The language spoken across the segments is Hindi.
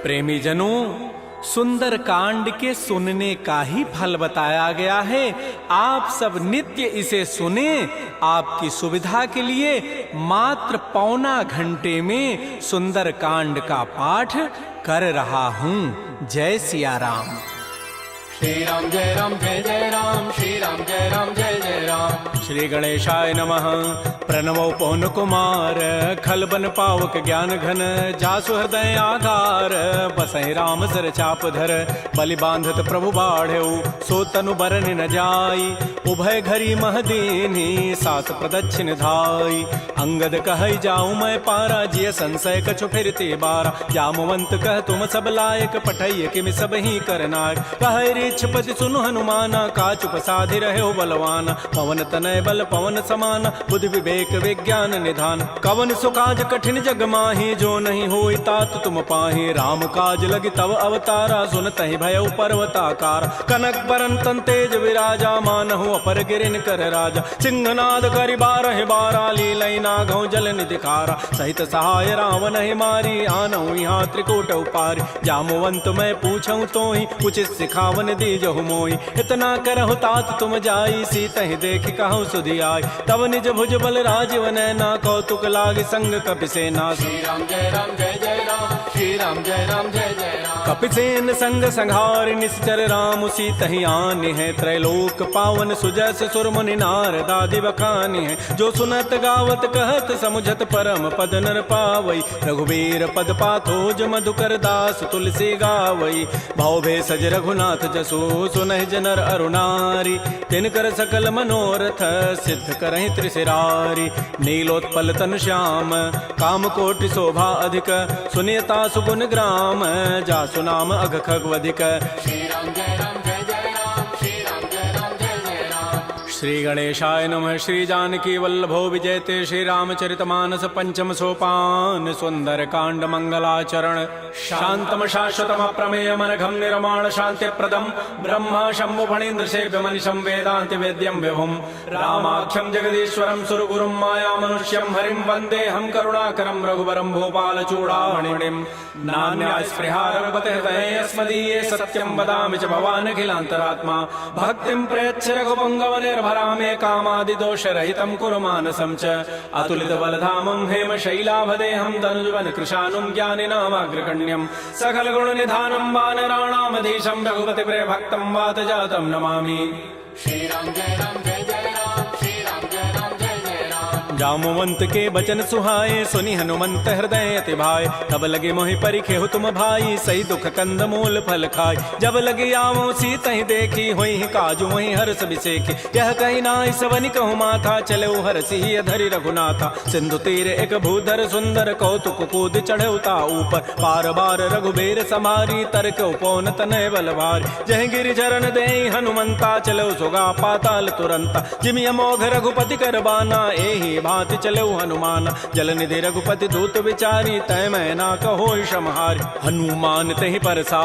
प्रेमी जनों, सुंदर कांड के सुनने का ही फल बताया गया है। आप सब नित्य इसे सुने। आपकी सुविधा के लिए मात्र पौना घंटे में सुंदर कांड का पाठ कर रहा हूँ। जय सिया राम। श्री राम जय राम, श्री राम जय राम जय जय राम। श्री गणेशाय नमः। प्रणवो पवन कुमार, खलबन पावक ज्ञान घन, जासु हृदय आधार, बसहि राम सर चाप धर, बलि बांधत प्रभु बाढ़ऊ, सो तनु बरन न जाई, उभय घरी महदीनी, सात प्रदक्षिण धाई। अंगद कहै जाऊं मैं पारा, जिय संशय कछु फिरते बारा, जामवंत कह तुम सब लायक, पठैय किमि सब ही करनायक। कहै पति सुनु हनुमाना, काचुप साधि रहे बलवाना, पवन तनय बल पवन समाना, बुद्धि विवेक विज्ञान निधान। कवन सुकाज कठिन जग माही, जो नहीं होई तात तुम पाही, राम काज लगी तव अवतारा, सुनतहि भयउ पर्वताकार। कनक बरन तन तेज विराजा, मानहु अपर गिरिन कर राजा, सिंहनाद करि बारहि बारा, लीलई नागौ जल निधिखारा। सहित सहाय रावण ही मारी, आनहु यहाँ त्रिकूट उपारी। जामवंत मैं पूछऊं तोहि, उचित सिखावन दीजहु मोहि। इतना करहु तात तुम जाई, सीतहि देखि कहु सुधि आई। तब निज भुज बल राजीव नैना, कौतुक लागी संग कपिसेना। श्री राम जय जय राम, श्री राम जय जय राम। कपिसेन संग संहार, निश्चर राम सीतहि आनि है, त्रैलोक पावन सुजस सुर मुनि नारद आदि बखानि है। जो सुनत गावत कहत समुझत, परम पद नर पावई। रघुबीर पद पाथोज मधुकर दास, तुलसी गावई। भव भेषज रघुनाथ जसु, सुनहि जनर अरुणारी। तिनकर सकल मनोरथ, सिद्ध करहि त्रिशिरारी। नीलोत्पल तन श्याम, काम कोटि शोभा अधिक, सुनियता सुगुण ग्राम, जासु नाम अघ खगवधिक। श्री राम जय राम जय जय राम, श्री राम जय जय राम। श्री गणेशाय नमः। श्री जानकी वल्लभो विजयते, श्री रामचरितमानस पंचम सोपान। सुंदर कांड मंगलाचरण, शांतम शाश्वतम प्रमेयम अनघम निर्माण शांति प्रदम, ब्रह्मा शंभु फणीन्द्र सेव्य मनिषं वेदांति वेद्यम विभुम। रामाख्यम जगदीश्वरम सुरगुरुम माया मनुष्यम हरिम, वंदे हम करुणाकरम रघुवरम भूपाल चूड़ामणिम। नान्या स्पृहा रघुपते हृदये अस्मदीये, सत्यम वदामि च भवान् अखिलान्तरात्मा। भक्तिं प्रयच्छ रघुपुंगव निर्भरामे, कामादि दोष रहितं कुरु मानसं च। अतुलित बलधामं हेम शैलाभदेहं, धनुजवन कृशानुं ज्ञानिनामाग्रगण्यं। सकल गुण निधानं वानराणामधीशं, रघुपति प्रिय भक्तं वात जातं नमामि। श्री राम जय राम, श्री राम जय राम जय राम। जामवंत के बचन सुहाए, सुनि हनुमंत हृदय अति भाए। तब लगे मोहि परिखेहु तुम भाई, सही दुख कंद मूल फल खाय। जब लगे आवो सीतहि देखी, होई काजु वही हर्ष बिसेखी। यह कही नाई सवनि कहु माथा, चले हरसि अधरि रघुनाथा। सिंधु तीर एक भूधर सुंदर, कौतुक कूद चढ़ौता ऊपर। बार बार रघुबीर समारी, तरक उपौन तनय बल भारी। जह गिरि चरण देहि हनुमंता, चलो सुगा पाताल तुरंता। जिमि अमोघ रघुपति कर बाना, एहि भांति चले हनुमान। जल निधि रघुपति दूत विचारी, तय मैं ना कहो क्षमहारी। हनुमान तहि परसा,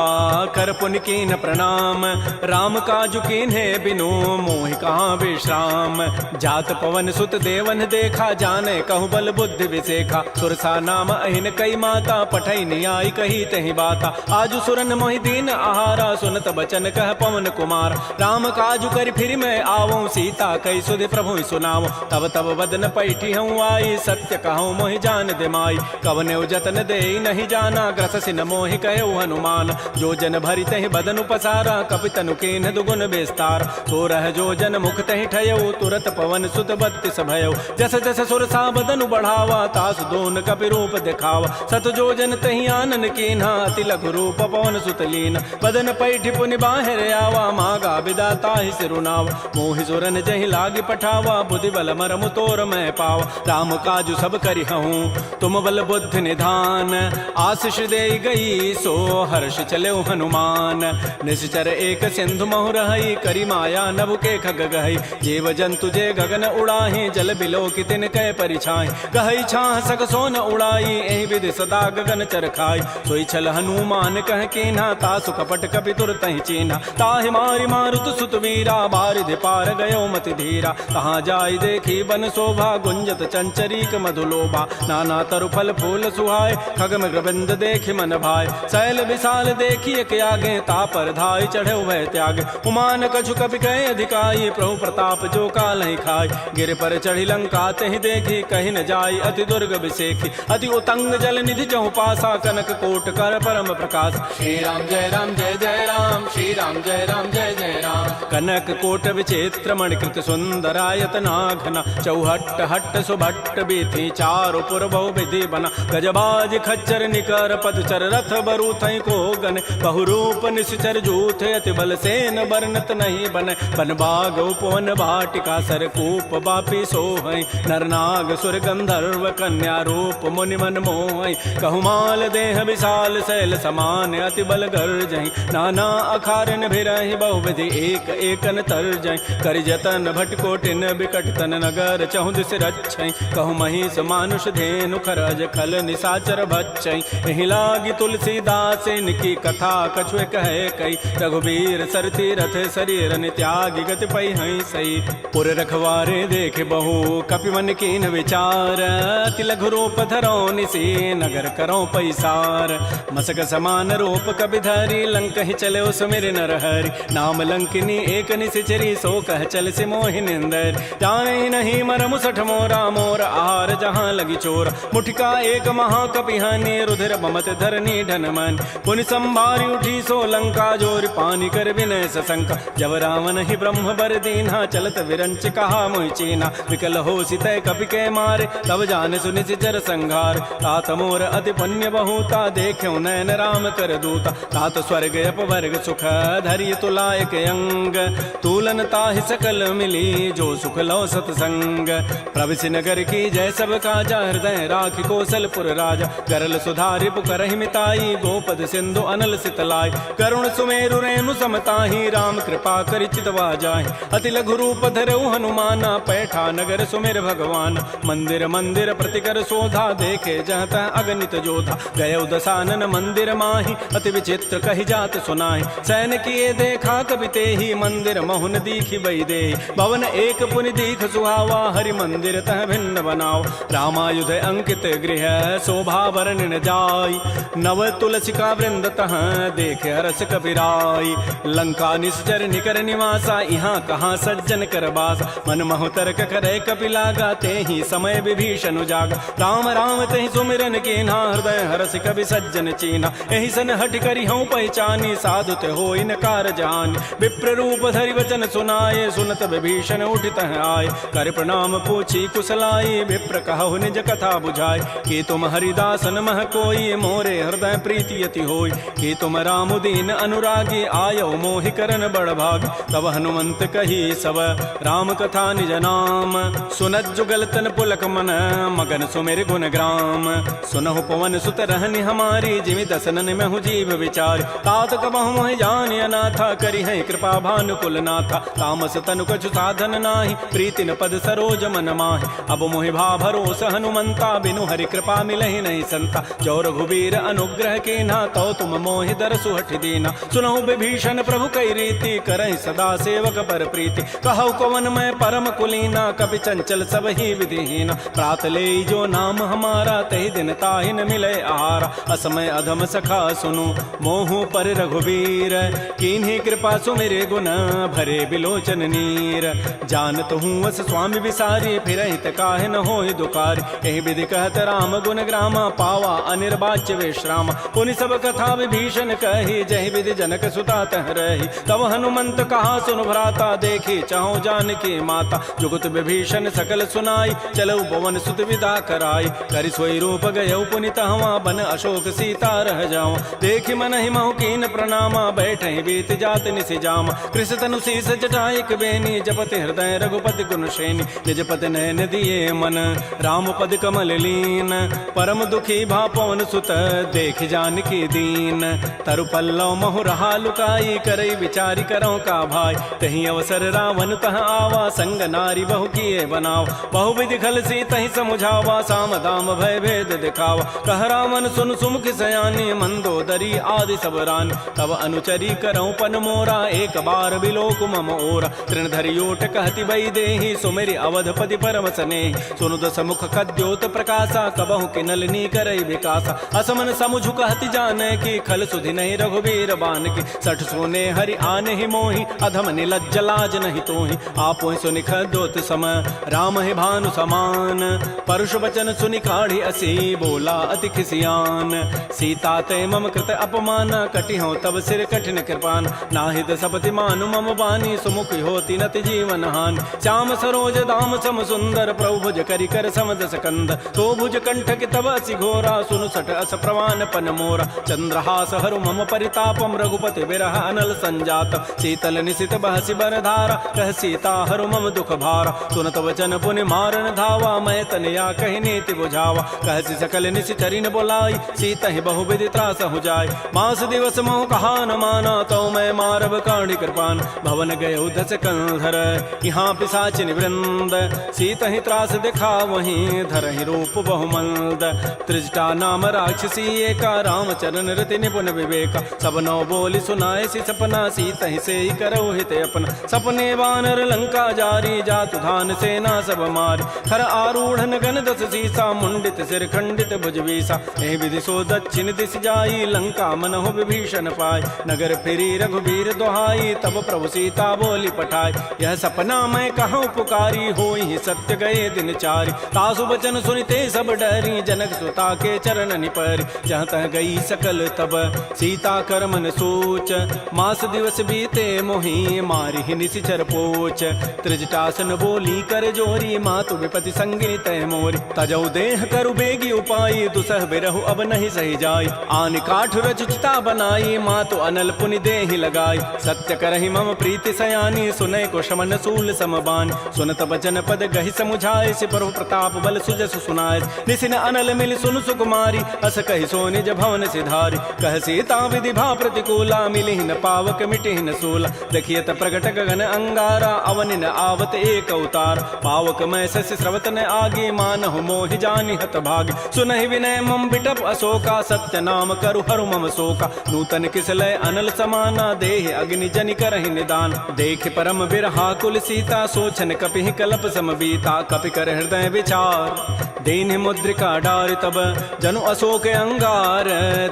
कर पुनि कीन प्रणाम। राम काजु कीन्हे बिनु, मोहि कहाँ विश्राम। जात पवन सुत देवन देखा, जाने कहु बल बुद्धि विसेखा। सुरसा नाम अहिन कई माता, पठै नियाई कही तहि बाता। आजु सुरन मोहि दीन आहारा, सुनत बचन कह पवन कुमार। राम काजु कर फिर मैं आवो, सीता कई सुधि प्रभु सुनावो। तब तब बदन पैठी हूँ आई, सत्य कहूँ मोहि जान दे माई। कवने जतन दे नहीं जाना, ग्रस सिन मोहि कहो हनुमान। जो जन भरि तहि बदन पसारा, कपि तनु कीन्ह दुगुन विस्तार। तो रह जो जन मुख तहि ठयऊ, तुरत पवन सुत बत्तिस भयऊ। जस जस सुरसा बदनु बढ़ावा, तास दोन कपि रूप दिखावा। सत जो जन तहि आनन कीन्हा, अति लघु रूप पवन सुत लीन। बदन पैठि पुनि बाहिर आवा, मागा विदा ताहि सिरुनावा। मोहि सुरन जहि लागी पठावा, बुद्धि बल मरमु तोर मैं पावा। राम काजु सब करिहऊँ, तुम बल बुद्धि निधान। आशीष दे गई, सो हर्ष चले हनुमान। निश्चर एक सिंधु महु रहई, करी माया नभ के खग गहई। जीव जंतु जे गगन उड़ाही, जल बिलो की तिन कै परिछाई। गहई छाह सक सोन उड़ाई, एहि विधि सदा गगन चरखाई। सोई छल हनुमान कह कीन्हा, तासु कपट कपि तुरतहि चीन्हा। ताहि मारि मारुत सुत वीरा, बारिधि पार गयो मति धीरा। कहाँ जाई देखी बन शोभा, भुंजत चंचरीक मधुलोभा। नाना तरु फल फूल सुहाय, खग मृगबिंद देखि मन भाय। शैल विशाल देखिए के आगे, तापर धाय चढ़े वह त्याग। उमान कछु कपि कहे अधिकाई, प्रभु प्रताप जो काल ही खाय। गिर पर चढ़ी लंका तहि देखी, कहीं न जाय अति दुर्ग विसेखी। अति उतंग जल निधि चहु पासा, कनक कोट कर परम प्रकाश। श्री राम जय राम जय जय राम, श्री राम जय राम जय जय राम। कनक कोट विचित्र मणिकृत सुंदरायत नाघना। चौहट्ट हट्ट सुभट्ट बीथी, चारु पुर बहु विधि बना। गजबाज खच्चर निकर पदचर, रथ बरु थई को गन। बहुरूप निश्चर जूथ, अति बल सेन वर्णत नहीं बन। बन बाग उपवन भाटिका, सरकूप बापी सोहई। नरनाग सुर गंधर्व कन्या, रूप मुनि मन मोहई। कहुमाल देह विशाल, शैल समान अति बल गर्जहि। नाना अखारन भिरहि, बहुविधि एक एकन तरजहि। करि जतन भट कोटिन, बिकट तन नगर चहु दिस रक्षै। कहु महिष मानुष धेनु, खरज खल निशाचर भक्षै। एहि लागी तुलसीदास, इनकी कथा कछु कहे कई। रघुबीर सरथी रथ, शरीर त्यागी गति पै हई सई। पुर रखवारे देख बहु, कपि मन कीन विचार। अति लघु रूप धरौ निसी, नगर करौ पैसार। मसक समान रूप कबि धरी, लंक ही चले सुमिर नर हरि। नाम लंकिनी एक निशिचरी, सो कह चल से मोहि निंदर। जाने नहीं मर मुसठ मोरा, मोर आहार जहाँ लगी चोर। मुठिका एक महाकपि हानि, रुधिर बमत धरनी ढन मन। पुनि संभारी उठी सो लंका, जोर पानी कर विनय सशंका। जब रावण ही ब्रह्म बर दीन्हा, चलत विरंच कहा मोहि चीना। विकल हो सितय कपि के मारे, तब जान सुनि सिचर संघार। तात मोर अति पुण्य बहुता, देख्यो नयन राम कर दूता। तात स्वर्ग अपवर्ग सुख, धरि तुलायक अंग। तूलन ताहि सकल मिली, जो सुख लो सतसंग। प्रविशि नगर की जय सब काजा, हृदय राखि कौशलपुर राजा। करल सुधारि पुकरहि मिताई, गोपद सिंधु अनल सितलाई। करुण सुमेरु रेणु समताहि, राम कृपा करि चितवा जाहि। अति लघु रूप धरऊ हनुमाना, पैठा नगर सुमेर भगवान। मंदिर मंदिर प्रतिकर शोधा, देखे जहत अगणित जोधा। गय दसानन मंदिर माहि, अति विचित्र कहि जात सुनाहि। सैन किए देखा कबि तेहि, मंदिर महुन दीखि बई देहि। भवन एक पुनि दीख सुहावा, हरि मंदिर तह भिन्न बनाओ। रामायुध अंकित गृह, शोभा वर्णन जाय। नव तुलसिका वृंद तह, देखे हरस कपिराई। लंका निश्चर निकर निवासा, यहाँ कहाँ सज्जन कर बासा। मन महु तर्क करे कपि लागा, तेहि समय विभीषण जागा। राम राम तहि सुमिरन कीन्हा, हृदय हरस कवि सज्जन चीन्हा। एहि सन हट करि हूँ पहचानी, साधु ते होई न कारजानी। विप्र रूप धरि वचन सुनाए, सुनत विभीषण उठित आए। कर प्रणाम पूछी कुशलाई, विप्र कहु निज कथा बुझाई। कि तुम हरिदासन मह कोई, मोरे हृदय प्रीति अति होई। कि तुम राम दीन अनुरागी, आयो मोहि करन बड़ भागी। तब हनुमंत कही सब, राम कथा निज नाम। सुनत जुगल तन पुलक मन, मगन सुमिर गुण ग्राम। सुनहु पवन सुत रहनि हमारी, जिमि दसनन महु जीव विचार। तात कबहु मोहि जानि अनाथा, करि है कृपा भानुकुल नाथा। तामस तनु कछु साधन नाही, प्रीति न पद सरोज मन माहि। अब मोहि भा भरोस हनुमंता, बिनु हरि कृपा मिलहि नहीं संता। जो रघुबीर अनुग्रह कीन्हा, तो तुम मोहि दरसु हठि दीना। सुनहु विभीषण प्रभु कई रीति, करहि सदा सेवक पर प्रीति। कहु कवन मैं परम कुलीना, कपि चंचल सब ही विधिहीना। प्रात ले जो नाम हमारा, तहि दिन ताहि न मिले आहारा। असमय अधम सखा सुनु, मोहु पर रघुबीर। कीन्ही कृपा सुमिरे गुण, भरे बिलोचन नीर। जानत हूँ वस स्वामी विसारी, फिरहित काहे न होहि दुकारी। एहि विधि कहत राम गुण ग्रामा, पावा अनिर्वाच्य विश्राम। पुनि सब कथा विभीषण कही, जहि विधि जनक सुता तह रही। तब हनुमंत कहा सुन भ्राता, देखी चाहो जानकी माता। जुगत विभीषण सकल सुनाई, चलऊ पवन सुत विदा कराई। करि सोई रूप गयऊ पुनि तहवा, बन अशोक सीता रह जाओ। देखि मन ही महु कीन प्रणामा, बैठे बीत जात निसि जामा। कृष तनु शीस जटाइक बेनी, जपति हृदय रघुपति गुण श्रेणी। निज पति नयन दिए मन, राम पद कमल लीन। परम दुखी भा पवन सुत, देख जानकी दीन। तरु पल्लव महु रहा लुकाई, करई विचारी करौ का भाई। तहि अवसर रावण तह आवा, संग नारी बहु किए बनाव। बहु विधि खल सी तहि समुझावा, साम दाम भय भेद दिखावा। कह रावण सुन सुमुख सयानी, मंदोदरी आदि सब रानी। तब अनुचरी करौ पन मोरा, एक बार बिलोक मम ओरा। तृण धरि ओट कहति बई देहि, सुमेरि अवधपति परम परम स्नेह सुनु दस मुख कद्योत प्रकाशा कबहु के नलिनी करई विकासा असमन समुझ कहति जाने की खल सुधि नहीं रघुबीर बान की सठ सोने हरि आने ही मोहि अधम निलज्ज लाज नहीं तोहि आपो सुनि खद्योत सम राम है भानु समान परुष वचन सुनि काढ़ी असी बोला अति खिसियान सीता ते मम कृत अपमान कटि हो तब सिर कठिन कृपान नाहित सपति मानु मम बानी सुमुख होती नति जीवन हान श्याम सरोज दाम सम सुंदर प्रभु भुज करि कर समदस कंद तो भुज कंठ कि तब असि घोरा सुनु सट अस प्रवान पन मोरा चंद्रहास हरु मम परितापम रघुपति विरह अनल संजात शीतल निशित बहसि बर धारा कह सीता हरु मम दुख भारा सुनत वचन पुनि मारन धावा मैं तनया कहि नीति बुझावा कहसि सकल निशि चरिन बोलाई सीता ही बहु विधि त्रास हो जाय मास दिवस मोह कहा न माना तो मैं मारब काढ़ी कृपान भवन गए उधस कंधर यहाँ पिशाचिन वृंद सीता ही त्रास दिखा वहीं धर ही रूप बहुमंद त्रिजटा नाम राक्षसी एका राम चरण रति निपुण विवेका सब नौ बोली सुनाए सी सपना सीता ही से ही करो हित अपना सपने वानर लंका जारी जातु धान सेना सब मारी खर आरूढ़ गण दस सीसा मुंडित सिर खंडित भुजवीसा एहि विधि सो दक्षिण दिश जाई लंका मनहु विभीषण पाय नगर फिरी रघुबीर दोहाई तब प्रभु सीता बोली पठाई यह सपना मैं कहूँ पुकारी होई सत्य गए दिन चारी तासु बचन सुनिते सब डरी जनक सुता के चरण निपरी जहाँ तह गई सकल तब सीता कर मन सोच मास दिवस बीते मोहि मारी निशिचर पोच त्रिजटासन बोली कर जोरी मातु विपति संगिनी तय मोरी तजौ देह करु बेगी उपाई दुसह बिरहु अब नहीं सही जाई आन काठ रचिता बनाई मातु अनल पुनि देहि लगाई सत्य करहि मम प्रीति सयानी सुनय को शमन सूल समबान सुनत बचन पद गहि समुझाए सि प्रभु प्रताप बल सुजस सुनाय निसिन अनल मिल सुन सुकुमारी अस कहि सो निज भवन सिधारी कह सीता विधि भा प्रतिकूला मिलि न पावक मिटि न सूला देखियत प्रगट गगन अंगारा अवनि न आवत एक अवतार पावक मैं शशि स्रवत न आगे मानहु मोहि जानि हत भागी सुनहि विनय मम बिटप अशोका सत्य नाम करु हरु मम शोका नूतन किसलय अनल समाना देह अग्नि जनि करहि निदान देख परम बिरहा कुल सीता सोचन कपि कल्प समबीता कपि कर हृदय विचार दीन मुद्रिका डारि तब जनु अशोक अंगार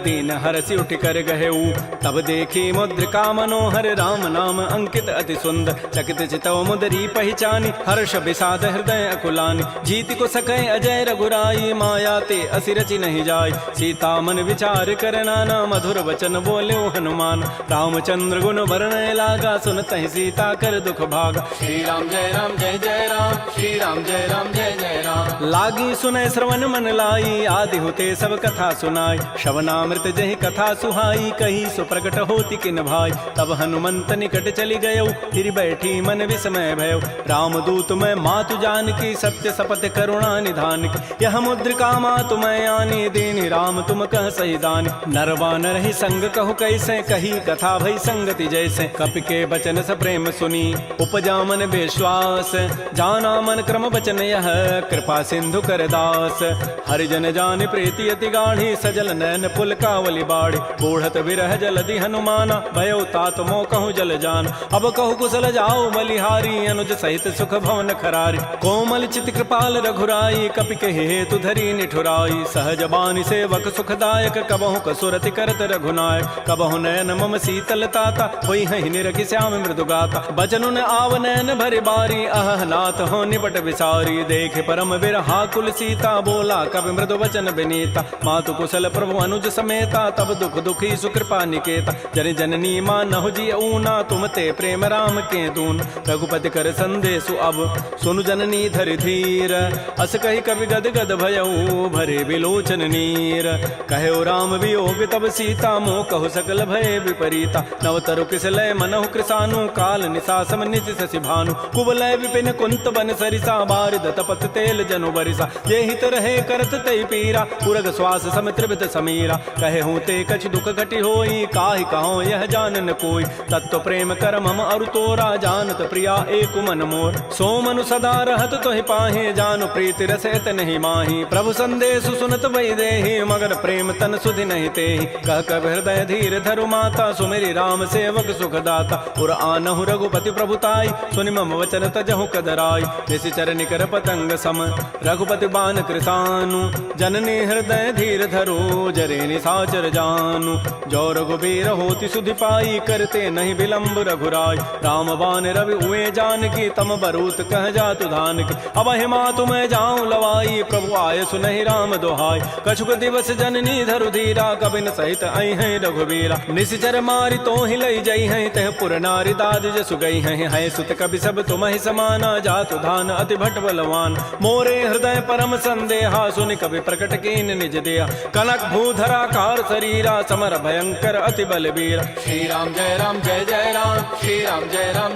दीन हरसि उठ कर गहेऊ तब देखी मुद्रिका मनोहर राम नाम अंकित अति सुंदर चकित चितव मुदरी पहचानी हर्ष विषाद हृदय अकुलानी जीत को सकै अजय रघुराई माया ते असि रचि नहीं जाय सीता मन विचार कर नाना मधुर वचन बोल्यो हनुमान रामचंद्र गुण वर्णय लागा सुनत ही सीता कर दुख भागा श्री राम जय राम जय जय राम श्री राम जय राम जय जय राम लागी सुनय श्रवण मन लाई आदि होते सब कथा सुनाई श्रवणामृत जहि कथा सुहाई कही सुप्रगट होती किन भाई तब हनुमंत निकट चली गयो फिर बैठी मन विस्मय भयो रामदूत मैं मातु जान की सत्य सपथ करुणा निधान की यह मुद्रिका मातु मैं आनी दीन राम तुम कह सही दानी नरवा नर ही संग कहु कैसे कही कथा भई संगति जैसे कपि के बचन स प्रेम सुनी उपजा मन विश्वास जाना मन क्रम बचन यह कृपा सिंधु कर दास हरिजन जान प्रीति अति गाढ़ी सजल नैन पुल कावली बाड़ी बूढ़त विरह जलधि हनुमाना भयो तात मो कहूँ जल जान अब कहु कुशल जाओ बलिहारी अनुज सहित सुख भवन खरारी कोमल चित कृपाल रघुराई कपि के हेतु धरी निठुराई सहज बानी सेवक सुखदायक कबहु कसुरति करत रघुनायक कबहु नयन मम शीतल ताता होई हहि निरखि श्याम मृदु गाता बचनुन आव नयन भरि बारी अह नाथ हो निपट विसारी देखे परम बिरहा कुल सीता बोला कवि मृदु वचन विनीता मातु कुशल प्रभु अनुज समेता तब दुख दुखी सुकृपा निकेता जन जननी मानहु जी ऊना तुम ते प्रेम राम के दून रघुपति कर संदेशु अब सुनु जननी धरि धीर अस कहि कवि गद गद भयऊ भरे विलोचन नीर कहो राम वियोग तब सीता मोह कहु सकल भय विपरीता नवतरु किसलय मनहु कृसानु काल निशासम निशि शशि भानु कुवलय विपिन कुंत बन सरिसा बारिद तपत तेल जनु बरिसा ये हित रहे करत तई पीरा पुरग श्वास सम त्रिभित समीरा कहे हूँ ते कछ दुख घटी होई काहि कहो यह जानन कोई तत्व प्रेम कर मम अरु तोरा जानत प्रिया एक मन मोर सो मनु सदा रहत तोहि पाहे जानु प्रीति रसैत नहीं माही प्रभु संदेश सुनत वही देहि मगर प्रेम तन सुधि नहीं तेहि कह कब हृदय धीर धरु माता सुमेरी राम सेवक सुख दाता पुर आनहु रघुपति प्रभुताई सुनि मम वचन तजहु कदराई निसि चरण कर पतंग सम रघुपति बान कृतानु जननी हृदय धीर धरो जरे निसाचर जानु जो रघुबीर होति सुधि पाई करते नहीं विलंब रघुराय राम बान रवि उए जान की तम बरूत कह जातु धान की अब हिमा तुम जाऊं लवाई प्रभु आय सुनहि राम दोहाय कछुक दिवस जननी धरु धीरा कबिन सहित आई है रघुबीरा निश्चर मारि तो ही लई जई है तह पुर नारी दाद जसु गई है सुत कवि सब तुम ही समाना जातु धान अति भट बलवान मोरे हृदय परम संदेहा सुनि कवि प्रकट कीन निज दिया कनक भूधराकार शरीरा समर भयंकर अति बलबीर श्री राम जय राम श्री राम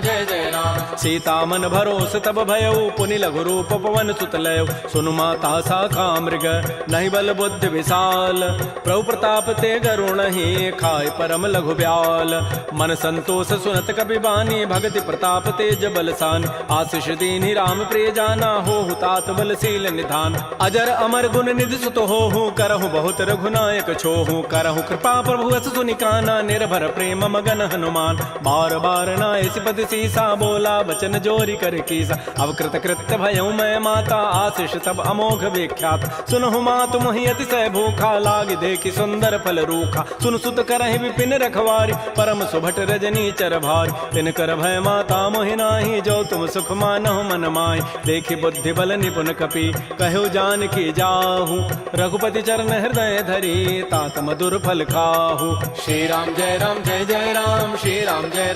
जय जय राम सीता मन भरोस तब भयउ पुनि लघु रूप पवन सुत लय सुनु माता साखा मृग नहीं बल बुद्धि विशाल प्रभु प्रताप ते गरुण ही खाय परम लघु ब्याल मन संतोष सुनत कपि बानी भगति प्रताप तेज बलसान आशीष दीनि राम प्रिय जाना हो तात बलशील निधान अजर अमर गुण निधि सुत हो करहु बहुत रघुनायक छोहु करहु कृपा प्रभु अस सुनि काना निर्भर प्रेम मगन हनुमान बार बार नाय सिपति सीसा बोला बचन जोरी कर कीसा अब कृत कृत्य भयउ मैं माता आशीष तब अमोघ विख्यात सुनहु मातु मोहि अतिशय भूखा लाग देखि सुंदर फल रूखा सुन सुत करहि विपिन रखवारी परम सुभट रजनी चर भारी तिन कर भय माता मोहि नाही जो तुम सुख मानहु मन माय देखि बुद्धि बल निपुन कपि कहु जान की जाहु रघुपति चरण हृदय धरी तात मधुर फल खाहु श्री राम जय राम श्री राम जय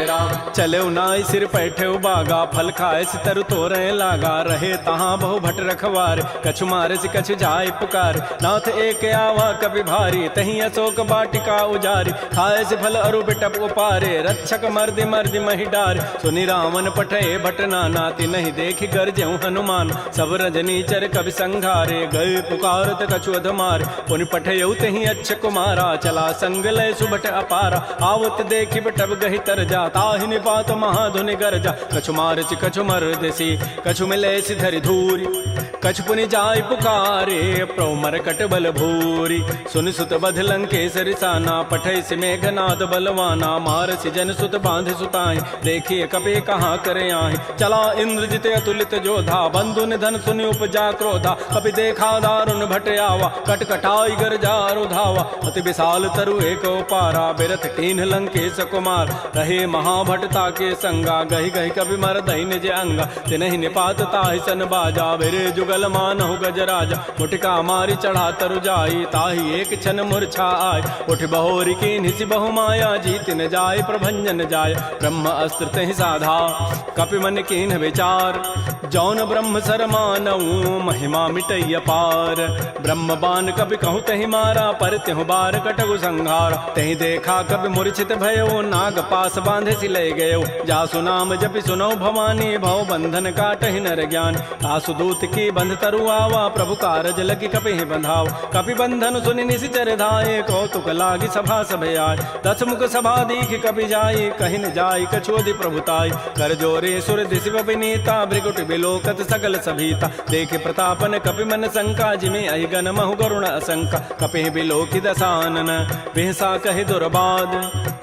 राम चले नाई सिर पैठे बागा फल खाए सितर तोरे लागा रहे तहाँ बहु भट रखवार कछु मारे से कछु जाय पुकार नाथ एक आवा कभी भारी तही अशोक बाटिका उजारी खाए से फल अरु बिटप उपारे रक्षक मर्दि मर्दि मही डार सुनि रावण पठे भट नाती नहीं देखि गरजेउ हनुमान सब रजनी चर कवि संघारे गए पुकारत कछु अधमार पुनि पठयउ तही अच्छ कुमारा चला संग लय सुभट अपारा आवत देखि बटब गहि तर जा ताहि निपात महाधुनि गरजा कछु मारचि कछु मर्दसी कछु मिले सिधरि धूरी कछु पुनि जाय पुकारे प्रभु मरकट बल भूरी सुनि सुत बध लंकेसरि साना पठै सि मेघनाद बलवाना मारसि जन सुत बांध सुताई देखिए कपि कहाँ करे आहि चला इंद्रजित अतुलित जोधा बंधु निधन सुनि उपजा क्रोधा कपि देखा दारुण भट आवा कटकटाई गरजा रुधावा अति विशाल तरु एक पारा बिरथ कीन्ह लंकेश कुमार रहे महाभटता के संगा गहि गहि कवि मर दहि निज अंगा तिनहि निपात ताहि सन बाजा बिरे जुगल मानहु गजराजा मुटिका मारी चढ़ा तरु जाई ताहि एक क्षण मूर्छा आय उठ बहोरी की निसि बहु माया जीत न जाय प्रभंजन जाय ब्रह्म अस्त्र तहि साधा कपि मन कीन्ह विचार जौन ब्रह्म सर मानऊ महिमा मिटैय पार ब्रह्म बान कपि कहु तहि मारा पर त्यहु बार कटगु संहार तहि देखा कपि मूर्छित भयो नाग पास बांधे सि लय गयो जासु नाम जपि सुनो भवानी भव बंधन काटहि नर ज्ञान आसु दूत की बंध तरु आवा प्रभु कारज लगी कपि बंधाव कपि बंधन सुनि निसिचर धाये कौतुक लागी सभा सब आय दस मुख सभा दीख कपि जाई कहि न जाई कछोदि प्रभुताई कर जोरे सुर दिशि विनीता भृगुट बिलोकत सकल सभीता देख प्रतापन कपि मन शंका जिमे अहिगन महु गरुण असंका कपि बिलोकि दसानन बिहसा कहि दुर्बाद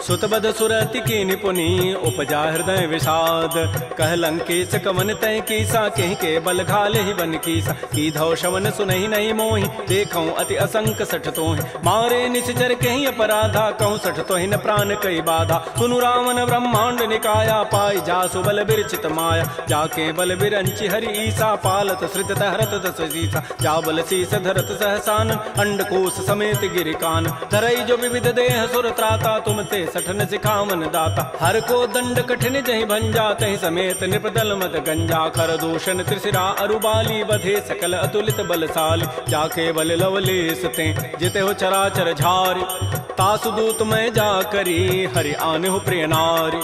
सुतबद सुरति की निपुनी उपजा हृदय विषाद कह लंकेश कवन तय कीसा कहि के बल घाले ही बन कीसा की धौ शवन सुनहि नहीं मोहि देखौ अति असंक सठ तोहि मारे निश्चर कहि अपराधा कहूँ सठ तोहि न प्राण कई बाधा सुनु रावण ब्रह्मांड निकाया पाई जासु बल बिरचित माया जाके बल बिरंचि हरि ईसा पालत श्रित हरत दस सीसा जा बल शीस धरत सहसान अंडकोश समेत गिरिकान धरई जो विविध देह सुर त्राता तुम ते सठन सिखावन दाता हर को दंड कठिन जहि भंजा तहि समेत निपदल मत गंजा कर दूषण त्रिशिरा अरुबाली बधे सकल अतुलित बलशाली जाके बल लवलेस ते जिते हो चराचर झारी तासु दूत मैं जा करी हरि आने हो प्रिय नारी।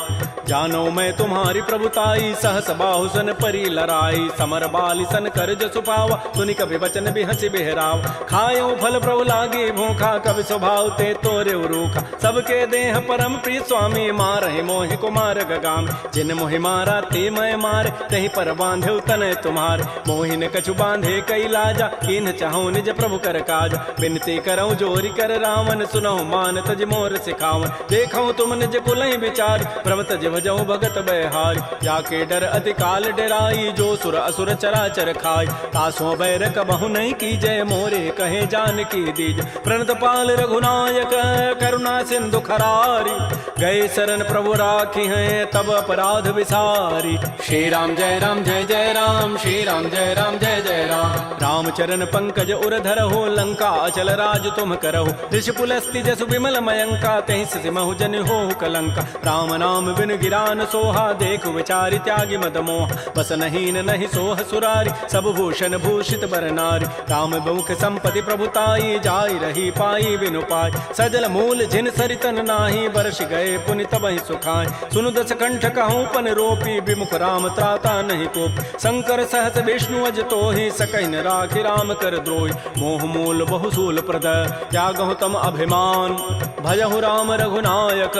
जानो मैं तुम्हारी प्रभुताई सहस बाहु सन परी लड़ाई। समर बाली सन कर जसु पावा सुनि कभी वचन भी हंसी बेहराव। खायो फल प्रभु लागे भूखा कभी स्वभाव ते तोरे रूखा। सबके देह परम प्रिय स्वामी मारहि मोहि कुमार गगाम। जिन मोहि मारा ते मैं मार कहीं पर बांधे तन तुम्हार। मोहि न कछु बांधे कई लाजा किन चाहूं निज प्रभु कर काज। बिनती करऊं जोरी कर रावण सुनहु मान तज मोर सिखावन। देखऊं तुम निज कुलहि विचार प्रभ तज भजऊं भगत बहारी। जाके डर अति काल डराई जो सुर असुर चराचर खाई। तासों बैर कबहु नहीं की जय मोरे कहे जान की दीज। प्रणत पाल रघुनायक करुणा सिंधु खरारी। गए शरण प्रभु राखी हैं तब अपराध विसारी। श्री राम जय राम जय जय राम। श्री राम जय राम जय जय राम। रामचरण पंकज उर धरहु लंका अचल राज तुम करहु। ऋषि पुलस्ति जसु विमल मयंका तहि सिमहु जन हो कलंका। राम नाम बिन गिरान सोहा देखु विचारि त्यागी मद मोह। बस नहीं नहीं सोह सुरारी सब भूषण भूषित बर नारी। राम बहुख संपत्ति प्रभुताई जाई रही पाई बिनु पाई। सजल मूल जिन सरितन नाही बरस गए पुनि तबहि सुखाय। सुनु दस कंठ कहूँ पन रोपी विमुख राम त्राता नहीं कोप। शंकर सहस विष्णु अज तोहि सकहि न राखि राम कर द्रोही। मोह मूल बहुसूल प्रद त्यागहु तम अभिमान। भजहु राम रघुनायक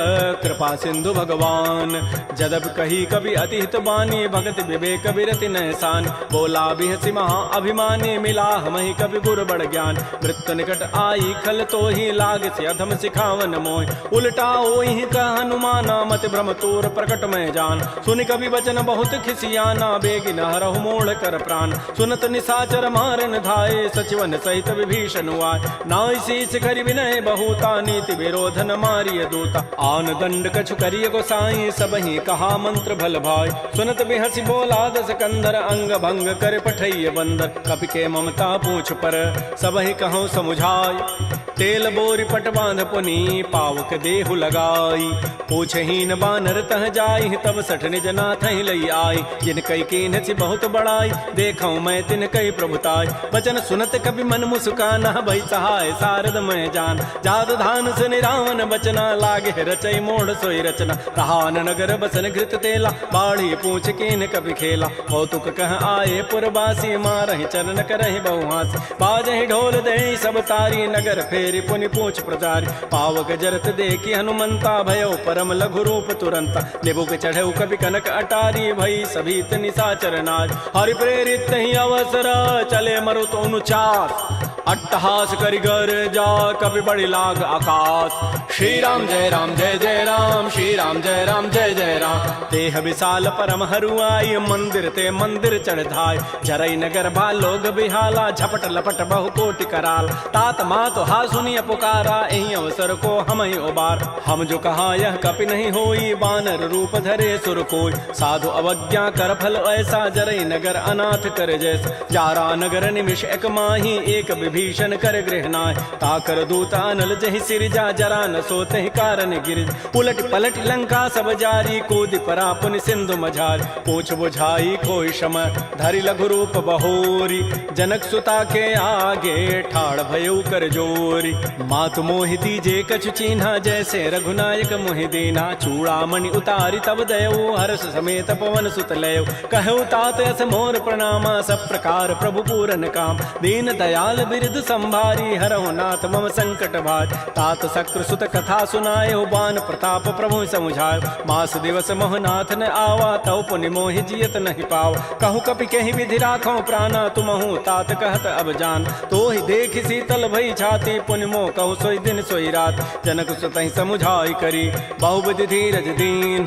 कृपा सिंधु भगवान। जदब कही कवि अति हित बानी भगत विवेक विरति नहसान। बोला बिहसी महा अभिमानी मिला हमहि कवि गुर बड़ ज्ञान। मृत्यु निकट आई खल तो ही लाग से अधम सिखावन मोहि। उल्टा ओहि कह हनुमाना मत भ्रम तोर प्रकट में जान। सुनि कवि वचन बहुत खिसियाना बेगिन हरहु मोड़ कर प्राण। सुनत निशाचर मारन धाये सचिवन सहित विभीषण आए। नाई शीस करि विनय बहुता नीति विरोधन मारिय दूता। आन दंड कछु करिय गोसाई सबहि कहा मंत्र भल भाई। सुनत बिहसी बोला दस कंधर अंग भंग कर पठैय बंदर। कपि के ममता पूछ पर सबहि कहूँ समुझाई। तेल बोरी पट बांध पुनी पावक देहु लगाई। पूछहीन बानर तह जाई तब सठ निज नाथ लई आई। जिन कई कीन सी बहुत बड़ाई देखऊं मैं तिन कई प्रभुताई। वचन सुनत कभी मन मुस्काना भई सहाय सारद मैं जान। जाद धान से निरावन बचना लागे रचई मोड़ सोई रचना। रहान नगर बसन घृत तेला बाढ़ी पूछ कीन कभी खेला। कौतुक कह आए पुरबासी मारहि चरण करहि बहुहासी। बाजहि ढोल दे सब तारी नगर फेरी पुनि पूछ प्रचारी। पावक जरत देखी हनुमंता भयो परम लघु रूप तुरंता। निबुक चढ़ऊ कभी कनक अटारी भई सभी निशाचर नार। हरि प्रेरित ही अवसर चले मरुत अनुचास। अट्टहास करिगर जा कभी बड़ी लाग आकाश। श्री राम जय राम जय जय राम। श्री राम जय राम जय जय राम। देह विशाल परम हरुआई मंदिर ते मंदिर चढ़ाई। जरई नगर भा लोग बिहाला झपट लपट बहु कोटि कराल। तात मात हा सुनिय पुकारा एहि अवसर को हम ही उबार। हम जो कहा यह कपि नहीं होई बानर रूप धरे सुर कोई। साधु अवज्ञा कर फल ऐसा जरई नगर अनाथ कर जैसा। जारा नगर निमिष एक माही एक विभीषण कर गृहनाय। ताकर दूता अनल जहि सिरजा जरा न सोते ही कारण गिर। उलट पलट लंका सब जारी कूद परा पुनि सिंधु मझारी। पूछ बुझाई कोई शम धरि लघु रूप बहोरी। जनक सुता के आगे ठाड़ भयउ कर जोरी। मातु मोहि दीजे कछु चिन्हा जैसे रघुनायक मोहि दीना। चूड़ामणि उतारी तब दयऊ हर्ष समेत पवन सुत लयऊ। कहु तात अस मोर प्रणामा सब प्रकार प्रभु पूरन काम। दीन दयाल बिरद संभारी हरहु नाथ मम संकट भार। तात शक्र सुत कथा सुनायो बान प्रताप प्रभु समुझायो। मास दिवस मोहनाथ न आवा तव पुनि मोहि जियत नहीं पाव। कहूँ कपि कहीं विधि राखो प्राणा तुमहु तात कहत अब जान। तो ही देख शीतल भई छाती पुनि मोह कहु सोई दिन सोई रात। जनक सुतहि समुझाई करी बहुविधि धीरज दीन।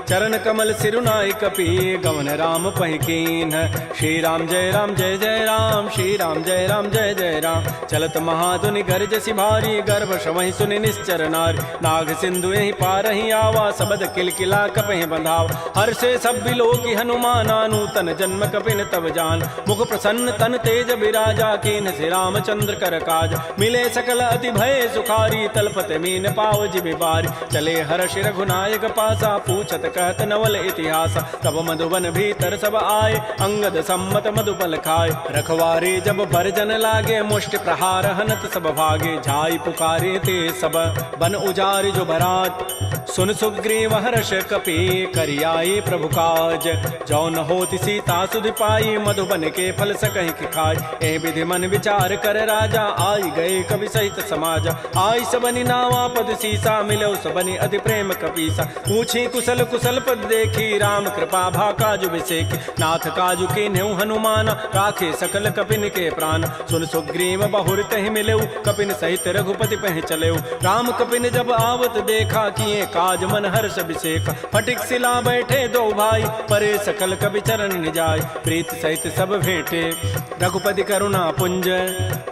चरण कमल सिरुनाई कपि गवन राम पहिकीन। श्री राम जय जय राम। श्री राम जय जय राम। चलत महाधुनि गर्जसि भारी गर्भ शवहि सुनि निश्चर नारी। नाग सिंधु यही पारहि आवा सबद किलकिला कपहि बंधाव। हर्षे सब बिलोकी हनुमाना नूतन जन्म कपिन तब जान। मुख प्रसन्न तन तेज विराजा कीन से रामचंद्र कर काज। मिले सकल अति भय सुखारी तलपत मीन पाव जिबि बारी। चले हर्ष रघुनायक पासा पूछत कहत नवल इतिहास। तब मधुबन भीतर सब आए अंगद सम्मत मधुपल खाए। रखवारे जब भरजन लागे मुष्टि प्रहार हनत सब भागे, जाई पुकारे ते सब बन उजारि जो भरात। सुन सुग्रीव हर्ष कपि करियाए प्रभु काज, जौन होति सीता सुधि पाई, मधुबन के फल सकहि कि खाय। ए विधि मन विचार कर राजा, आई गए कवि सहित समाज। आई सबनि नावा पद सीसा, मिलो सबनि अति प्रेम कपीसा। पूछी कुशल कुशल पद देखी, राम कृपा भा काजु विसेखी। नाथ काजु के न्यू हनुमान, राखे सकल कपिन के प्राण। सुन सुग्रीव बहुर तहि मिलेऊ, कपिन सहित रघुपति पह चलेऊ। राम कपिन जब आवत देखा, किए काज मन हर्ष विसेखा। फटिक सिला बैठे दो भाई, परे सकल कवि चरण निजाय। प्रीत सहित सब भेंटे, रघुपति करुणा पुंज।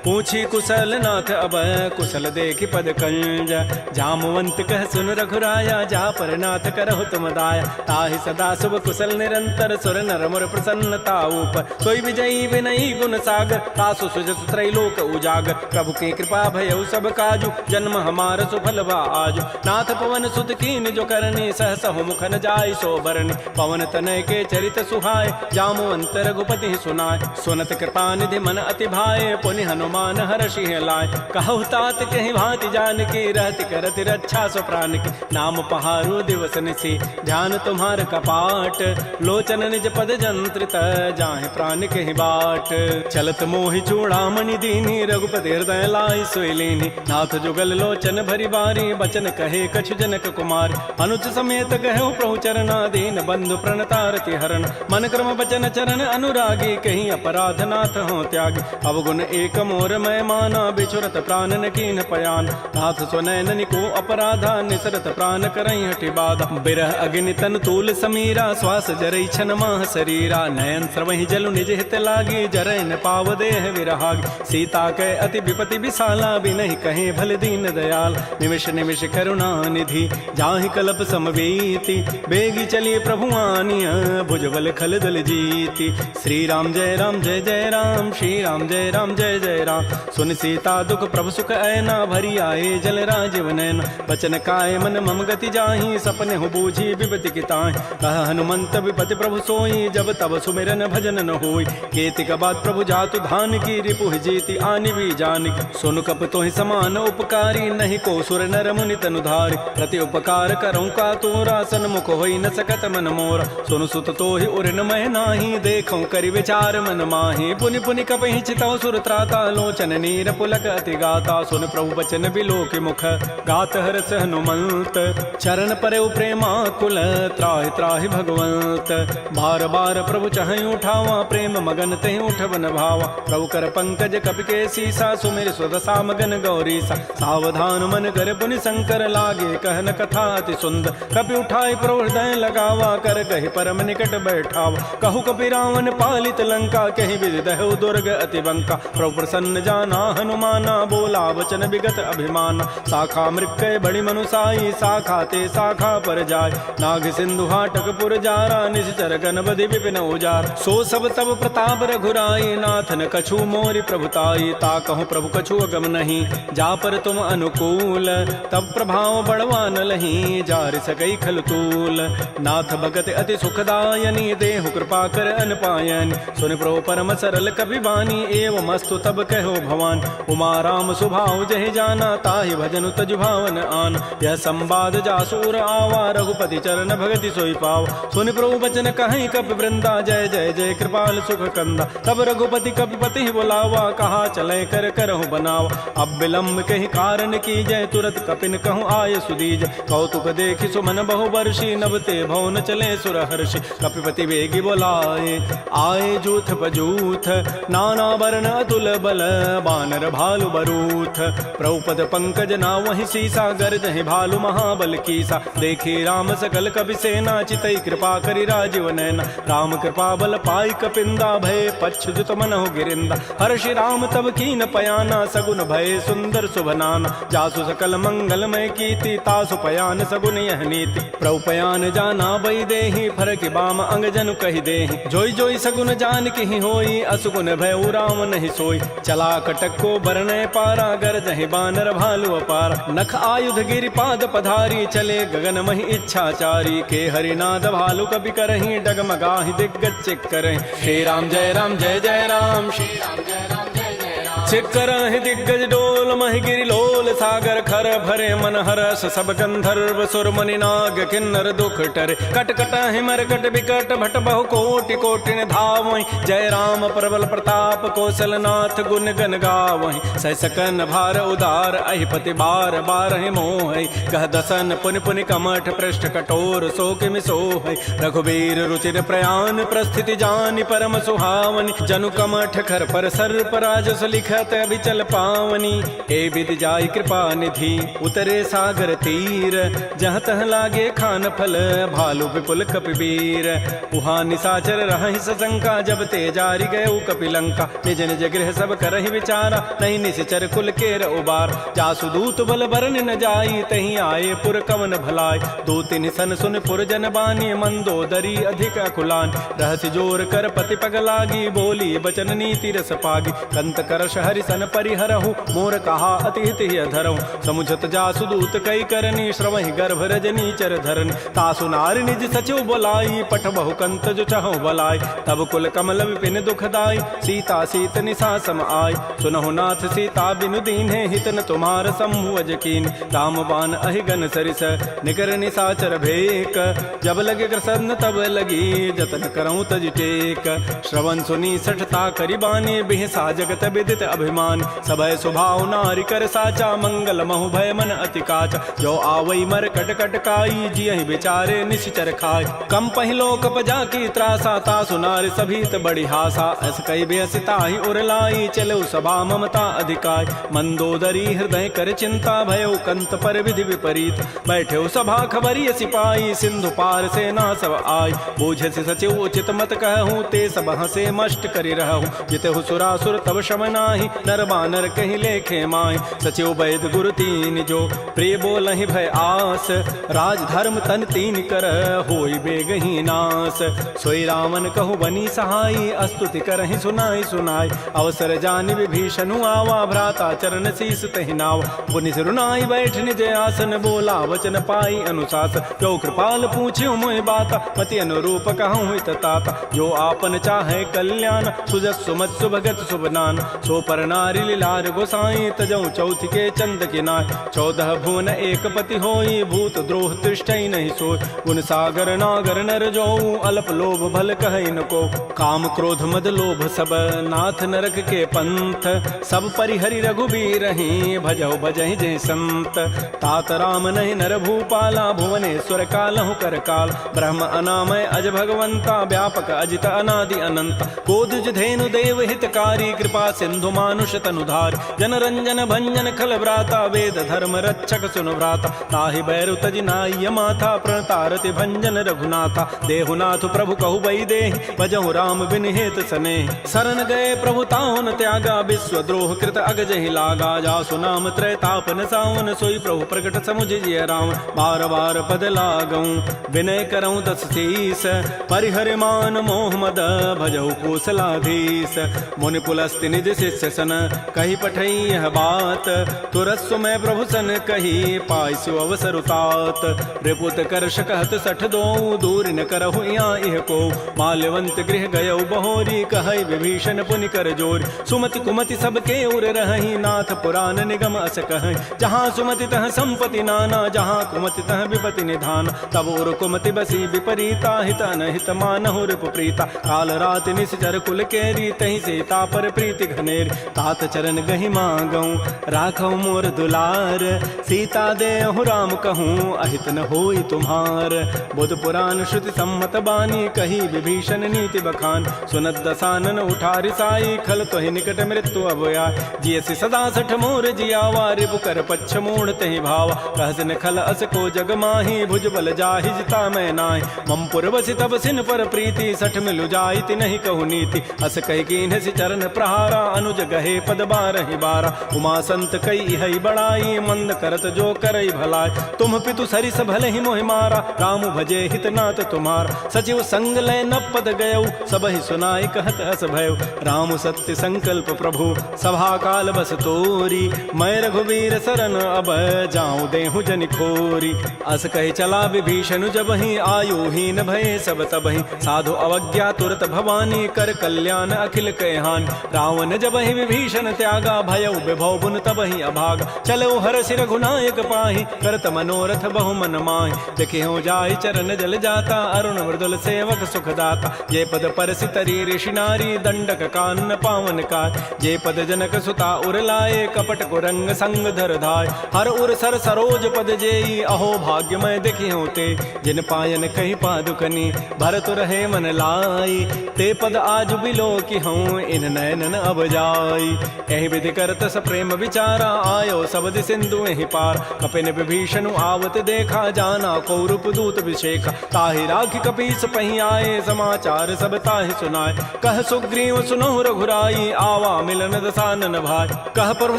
पूछी कुशल नाथ अब, कुशल देखी पद कंज। जामवंत कह सुन रघुराया, जा पर नाथ करहु तुम दाया। ताहि सदा शुभ कुशल निरंतर, सुर नर मुर प्रसन्नता ऊपर। सोई विजयी विनयी गुण सागर, तासु सुजस त्रैलोक उजागर। प्रभु की कृपा भयउ सब काजु, जन्म हमार सुफल बा आजु। नाथ पवन सुत कीन जो करनी, सहसहु मुखन जाय सो बरनी। पवन तनय के चरित सुहाय, जामवंत रघुपति सुनाय। सुनत कृपा निधि मन अति भाए, पुनि हनुमान हर्षि लाय। कहु तात कहि भांति जानकी, रहति करति रक्षा सो प्राण की। नाम पहारो दिवस निसी, ध्यान तुम्हार कपाट। लोचन निज पद जंत्रित, जाहि प्राण कहि बाट। चलत मोहि चूड़ामणि दीनी, रघुपति हृदय लाई सोई लीनी। नाथ जुगल लोचन भरी बारी, बचन कहे कछु जनक कुमार। अनुज समेत गहु प्रभु चरना, दीन बंधु प्रणतारति हरण। मन क्रम बचन चरण अनुरागी, कहीं अपराध नाथ हो त्यागी। अवगुण एक मोर मैं माना, बिछुरत प्राण न कीन पयान। नाथ सुनैन निको अपराधा, निसरत प्राण करई हटि बाधा। बिरह अग्नि तन तूल समीरा, श्वास जरई छन माह शरीरा। नयन स्रवहि जलु निज हित लागी, जरै न पाव देह विरहागी। सीता कै अति विपति विशाला, बिनहि कहे भल दीन दयाल। निमिष निमिष करुणा निधि, जाहि कलप समवेति। बेगी चलिए प्रभु आनिया, भुजबल खल दल जीति। श्री राम जय राम जय जय राम, श्री राम जय राम जय जय राम। सुन सीता दुख प्रभु सुख ऐना, भरी आए जल राजीव नैना। बचन काय मन मम गति जाहि, सपने हो बूझी विपति की ताहि। कह हनुमंत विपति प्रभु सोई, जब तब सुमिरन भजन न होई। केतिक बाद प्रभु जातु धान की, रिपुहि जीति आनि भी जानिक। सुन कप तोहि समान उपकारी, नहीं को सुर नर मुनि तनुधारि। प्रति उपकार करऊँ का तोरा, सन्मुख होई न सकत मन मोरा। सुन सुत तोहि उरन मह नाही, देखऊँ करि विचार मन माहि। पुनि पुनि कपहि चितौ सुर त्राता, लोचन नीर पुलक अति गाता। सुन प्रभु बचन बिलोक मुख, गात हरस हनुमंत। चरण परउ प्रेमाकुल, त्राहि त्राहि भगवंत। बार बार प्रभु चहई उठावा, प्रेम मगन तेहि उठवन भावा। प्रभु कर पंकज कपि के सीसा, सुमिर सुदशा मगन गौरीसा। सावधान मन कर पुनि शंकर, लागे कहन कथा अति सुंदर। कपि उठाई प्रभु हृदय लगावा, कर कहि परम निकट बैठावा। कहु कपि रावण पालित लंका, कहि विदहु दुर्ग अति बंका। प्रभु प्रसन्न जाना हनुमाना, बोला वचन विगत अभिमाना। शाखा मृक्कय बड़ी मनुसाई, शाखा ते शाखा पर जाय। नाग सिंधु हाटक पुर जारा, निश्चर गणपति विपिन उजार। सो सब तब प्रताप रघुराई, नाथन कछु मोरि प्रभुताई। ता कहूँ प्रभु कछु अगम नहीं, जा पर तुम अनुकूल। तब प्रभाव बड़वान लही, जार सकई खल तूल। नाथ भगत अति सुखदायनी, देहु कृपा कर अनपायनी। सुन प्रभु परम सरल कवि वाणी, एवं अस्तु तब कहो भवान। उमा राम सुभाव जहि जाना, ताहि भजनु तजु भावन आन। यह संवाद जासूर आवा, रघुपति चरण भगति सोई पाव। सुन प्रभु बचन कहीं कपि वृंदा, जय जय जय कृपाल सुख कंदा। तब रघुपति कपिपति बुलावा, कहा चले कर करहु बनावा। अब विलम्ब कहीं कारण की जय, तुरत कपिन कहूँ आय सुदीज। कौतुक देखि सुमन बहु वर्षी, नभते भवन चले सुर हर्षि। कपिपति वेगी बोलाए, आए जूथ पजूथ। नाना वर्ण अतुल बल, बानर भालु बरूथ। प्रभुपद पंकज नावहि सीसा, गर्जहि भालु महाबल कीसा। देखी राम सकल कपि सेना, चितई कृपा करि राजीव नैना। राम कृपा बल पाई कपिंदा, भय पच्छुत मनहु गिरिंदा। हर्षि राम तब कीन पयाना, सगुन भय सुंदर शुभनाना। जासु सकल मंगलमय कीर्ति, तासु पयान सगुन यह नीति। प्रभु पयान जाना बई देहि, फरकि बाम अंग जनु कहि देहि। जोई जोई सगुन जान की होई, असुगुन भय राम नहीं सोई। चला कटक को बरनय पारा, गरजहि बानर भालु अपार। नख आयुध गिरि पाद पधारी, चले गगन महि इच्छाचारी। के हरिनाद भालु कपि करहि, डगमगाहि दिग्गज चिक करहि। श्री राम जय जय राम, श्री राम जय राम जय जय राम। सिकर दिग्गज डोल महि गिरि लोल सागर खर भरे मन हरस सब गंधर्व सुर मुनि नाग किन्नर दुख टरे कट कट हिमर कट विकट भट बहु कोटि कोटि धावहि जय राम प्रबल प्रताप कौशलनाथ गुण गन गावहि सह सकन भार उदार अहिपति बार बार मोह कह दसन पुनि पुनि कमठ पृष्ठ कठोर शोक मिसोह रघुबीर रुचिर प्रयाण प्रस्थिति जानि परम सुहावनि जनु कमठ खर पर सर्प राजस लिखत अभिचल पावनी ए विधि जाय कृपा निधि उतरे सागर तीर जहाँ तह लागे खान फल भालु विपुल कपिवीर उहाँ निशाचर रहि सशंका जब ते जारी गए कपिलंका निज निज गृह सब करहि विचारा नहीं निश्चर कुल केर उबार जासु दूत बल बरन न जाई तहीं आए पुर कवन भलाय दो तिन सन सुन पुर जन बानी मंदोदरी अधिक अकुलान रहस्य जोर कर पति पग लागी बोली बचन नीति रस पागी कंत करश हरि सन परिहरहु मोर कहा अति हित धरहु समुझत जासु दूत कई करनी श्रवहि गर्भ रजनी चर धरनी तासु नारी निज सचिव बोलाई पठ बहु कंत जो चाहो बलाई तब कुल कमल विपिन दुखदाई सीता सीत निशा सम आय सुनहु नाथ सीता बिनु दीन्हे हित न तुम्हार समूह अजकीन राम बान अहिगन सरिस निकर निशाचर भेक जब लगे कृष्ण तब लगी जतन करऊं तज टेक श्रवण सुनी सठता करिबानी बिहसा जगत विदित अभिमान सबय स्वभाव नारी कर साचा मंगल महु भय मन अति काचा जो आवई मर कट कट काई जियहि बेचारे निश्चर खाय कम पहिलो कप जाकी त्रासा तासु नारी सभीत बड़ी हासा अस कई बेसिता ही उरलाई चलो सभा ममता अधिकाय मंदोदरी हृदय कर चिंता भयो कंत पर विधि विपरीत बैठे सभा खबरी सिपाही सिंधु पार से ना सब आय बूझ से सचिव उचित मत कहूँ ते सब हसे मष्ट करि रहूँ जितहु सुरासुर तब शम नाही नर बानर कहीं लेखे माय सचिव वैद गुरु तीन जो प्रिय बोलहि भय आस राज धर्म तन तीन कर होई बेगही नास सोई रावण कहु बनी सहाई अस्तुति करहि सुनाई सुनाई अवसर जानि विभीषणु आवा भ्राता चरण शीस तहि नाव पुनि सिरुनाई बैठ निज आसन बोला वचन पाई अनुशासन जो कृपाल पूछ्यो मोहि बाता पति अनुरूप कहूँ हित ताता जो आपन चाहे कल्याण सुजस सुमत सुभगत सुबनान सो पर नारी लीलार गोसाई तजऊ चौथ के चंद के नाय 14 भुवन एक पति होई भूत द्रोह तृष्टि नहीं सोय गुण सागर नागर नर जो अल्प लोभ भल कहै न को काम क्रोध मद लोभ सब नाथ नरक के पंथ सब परिहरि रघुबीर ही भजौ भजहि जय संत तात राम नहीं नर भूपाला भुवनेश्वर कालहु कर काल ब्रह्म अनामय अज भगवंता व्यापक अजित अनादि अनंत कोदुज धेनु देव हितकारी कृपा सिंधु मानुष तनुधार जन रंजन भंजन खल व्राता वेद धर्म रक्षक सुन व्राता ताहि बैरु तजि नाय माथा प्रणतारति भंजन रघुनाथा देहुनाथ प्रभु कहु बई दे भजहु राम बिन हेत सने शरण गए प्रभु ताहुन त्यागा विश्व द्रोह कृत अगजहि लागा जासु नाम त्रैतापन सावन सोई प्रभु प्रकट समुझ जिय राम बार बार पद लागऊं विनय करऊं दस शीस परिहर मान मोह मद भजहु कौशलाधीश मुनि पुलस्ति निज शिष्य सन कही पठई यह बात तुरस्व में प्रभु सन कही पाइसु अवसर उतात रिपुत करश कहत सठ दो दूर न करहु इह को माल्यवंत गृह गयौ बहोरी कहै विभीषण पुनि कर जोर सुमति कुमति सबके उर रहहि नाथ पुराण निगम अस कहै जहाँ सुमति तह संपत्ति नाना जहाँ कुमति तह विपति निधान तब उर कुमति बसी विपरीता हित अनहित मानहु रिपु प्रीता काल रात निश्चर कुल केरी तहि सीता पर प्रीति घनेर तात चरण गहि मांगऊं राखौ मोर दुलार सीता देहु राम कहूँ अहित न होई तुम्हार बुध पुराण श्रुति सम्मत बानी कही विभीषण नीति बखान सुनत दसानन उठारि साई खल तोहि निकट मृत्यु अभया जियसि सदा सठ मोर जियावा रिपु कर पच्छ मूढ़ तहि भावा कहसन खल अस को जग माही भुज बल जाहि जिता मैं नाहि मम पुर बसि तब सिन पर प्रीति सठ मिलु जाइति नहीं कहु नीति अस कहि कीन्ह सि चरण प्रहारा अनुज गहे पद बारहि बारा उमा संत कई हई बड़ाई मंद करत जो करई भलाई तुम पितु सरिस भले ही मोहि मारा राम भजे हितनाथ तुम्हार सचिव संग लय न पद गयौ सबहि सुनाई कहत अस भयउ राम सत्य संकल्प प्रभु सभा काल बस तोरी मैं रघुवीर शरण अब जाऊं देहु जनि खोरी अस कहि चला विभीषण जबहि आयु हीन भय सब तबहि साधु अवज्ञा तुरत भवानी कर कल्याण अखिल कहहान रावण जबहि विभीषण त्यागा, भयउ विभव बुन तबहि अभागा। चलो हरषि रघुनायक पाहि, करत मनोरथ बहु मन माहि। देखियो जाहि चरण जल जाता, अरुण मृदुल सेवक सुखदाता। जे पद परसि तरी ऋषि नारी, दंडक कानन पावन काय। जे पद जनक सुता उर लाए, कपट कुरंग संग धर धाय। हर उर सर सरोज पद जेई, अहो भाग्यमय देखियो ते। जिन पायन कही पादुकनी, भरत रहे मन लाई। ते पद आज बिलो की हूँ, इन नयनन अब जाई। एहि विधि करत स प्रेम विचारा, आयो सबद सिंधु एहि पार। कपिन विभीषण आवत देखा, जाना कौरव दूत विशेखा। ताहि राखि कपीस पहि आए, समाचार सब ताहि सुनाए। कह सुग्रीव सुनहु रघुराई, आवा मिलन दसानन भाई। कह प्रभु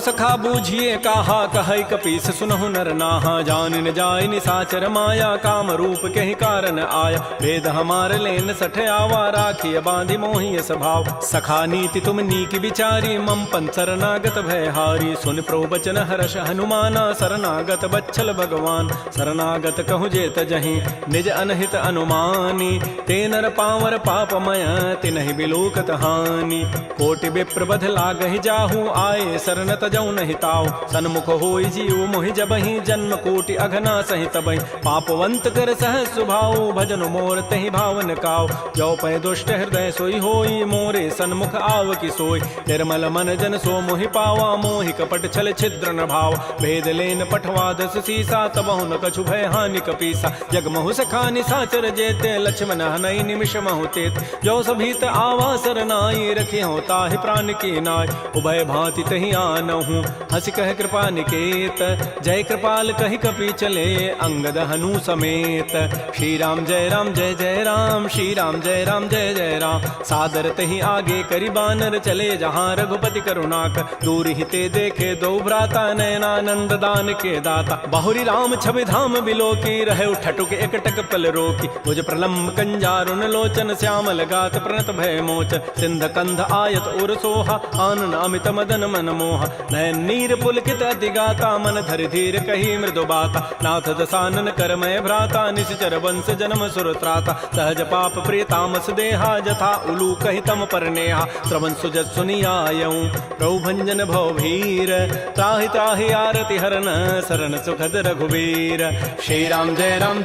सखा बूझिए काहा, कहै कपीस सुनहु नर नाहा। जान न जाय निसाचर माया, काम रूप कहि कारण आया। भेद हमार लेन सठ आवा, राखिय बांधि मोहि स्वभाव। सखा नीति तुम नीक विचारी, मम पन शरणागत भयहारी। सुन प्रभु बचन हर्ष हनुमाना, शरणागत बच्छल भगवान। शरणागत कहु जेत जहीं, निज अनहित अनुमानी। ते नर पावर पापमय, तिनहि बिलोकत हानि। कोटि विप्र बध लागहि जाहु, आए शरण तजौ नहि ताऊ। सन्मुख होई जीव मोहि जबहि, जन्म कोटि अघना सहि तबहि। पापवंत कर सहज सुभाऊ, भजन मोर तहि भावन काऊ। जो पै दुष्ट हृदय सोई होई, मोरे सन्मुख आव की सोई। निर्मल मन जन सो मोहि पावा, मोहि कपट छल छिद्र न भाव। भेद लेन पठवा दस सीसा, तबहु न कछु भय हानि कपीसा। जग महु सखा निसाचर जेते, लक्ष्मण हनई निमिष महु तेत। जो सभीत आवा सरनाई, रखी हो ताहि प्राण की नाय। उभय भांति तहि आनहु, हंस कह कृपा निकेत। जय कृपाल कहि कपि चले, अंगद हनु समेत। श्री राम जय राम, श्री राम जय जय राम। सादर तहि आगे करि बानर चले, जहाँ रघुपति करुणाकर। दूर हिते देखे दो भ्राता, नयनानंद दान के दाता। बहुरी राम छवि धाम बिलो की, रहे ठटुक एकटक पल रोकी। भुज प्रलम्ब कंजारुन लोचन, श्यामल गात प्रणत भय मोचन। सिंध कंध आयत उर सोहा, आनन अमित मदन मन मोहा। नयन नीर पुलकित अति गाता, मन धरि धीर कही मृदु बाता। नाथ दसानन करमय भ्राता, निश्चर वंश जन्म सुर त्राता। सहज पाप प्रिय तामस देहा, जथा उलू कहि तम पर नेहा। श्रवण सुजत सुनियायऊं, प्रभु भंजन भव भीर। त्राहि त्राहि आरति हरन, शरण सुखद रघुवीर। श्री राम जय राम,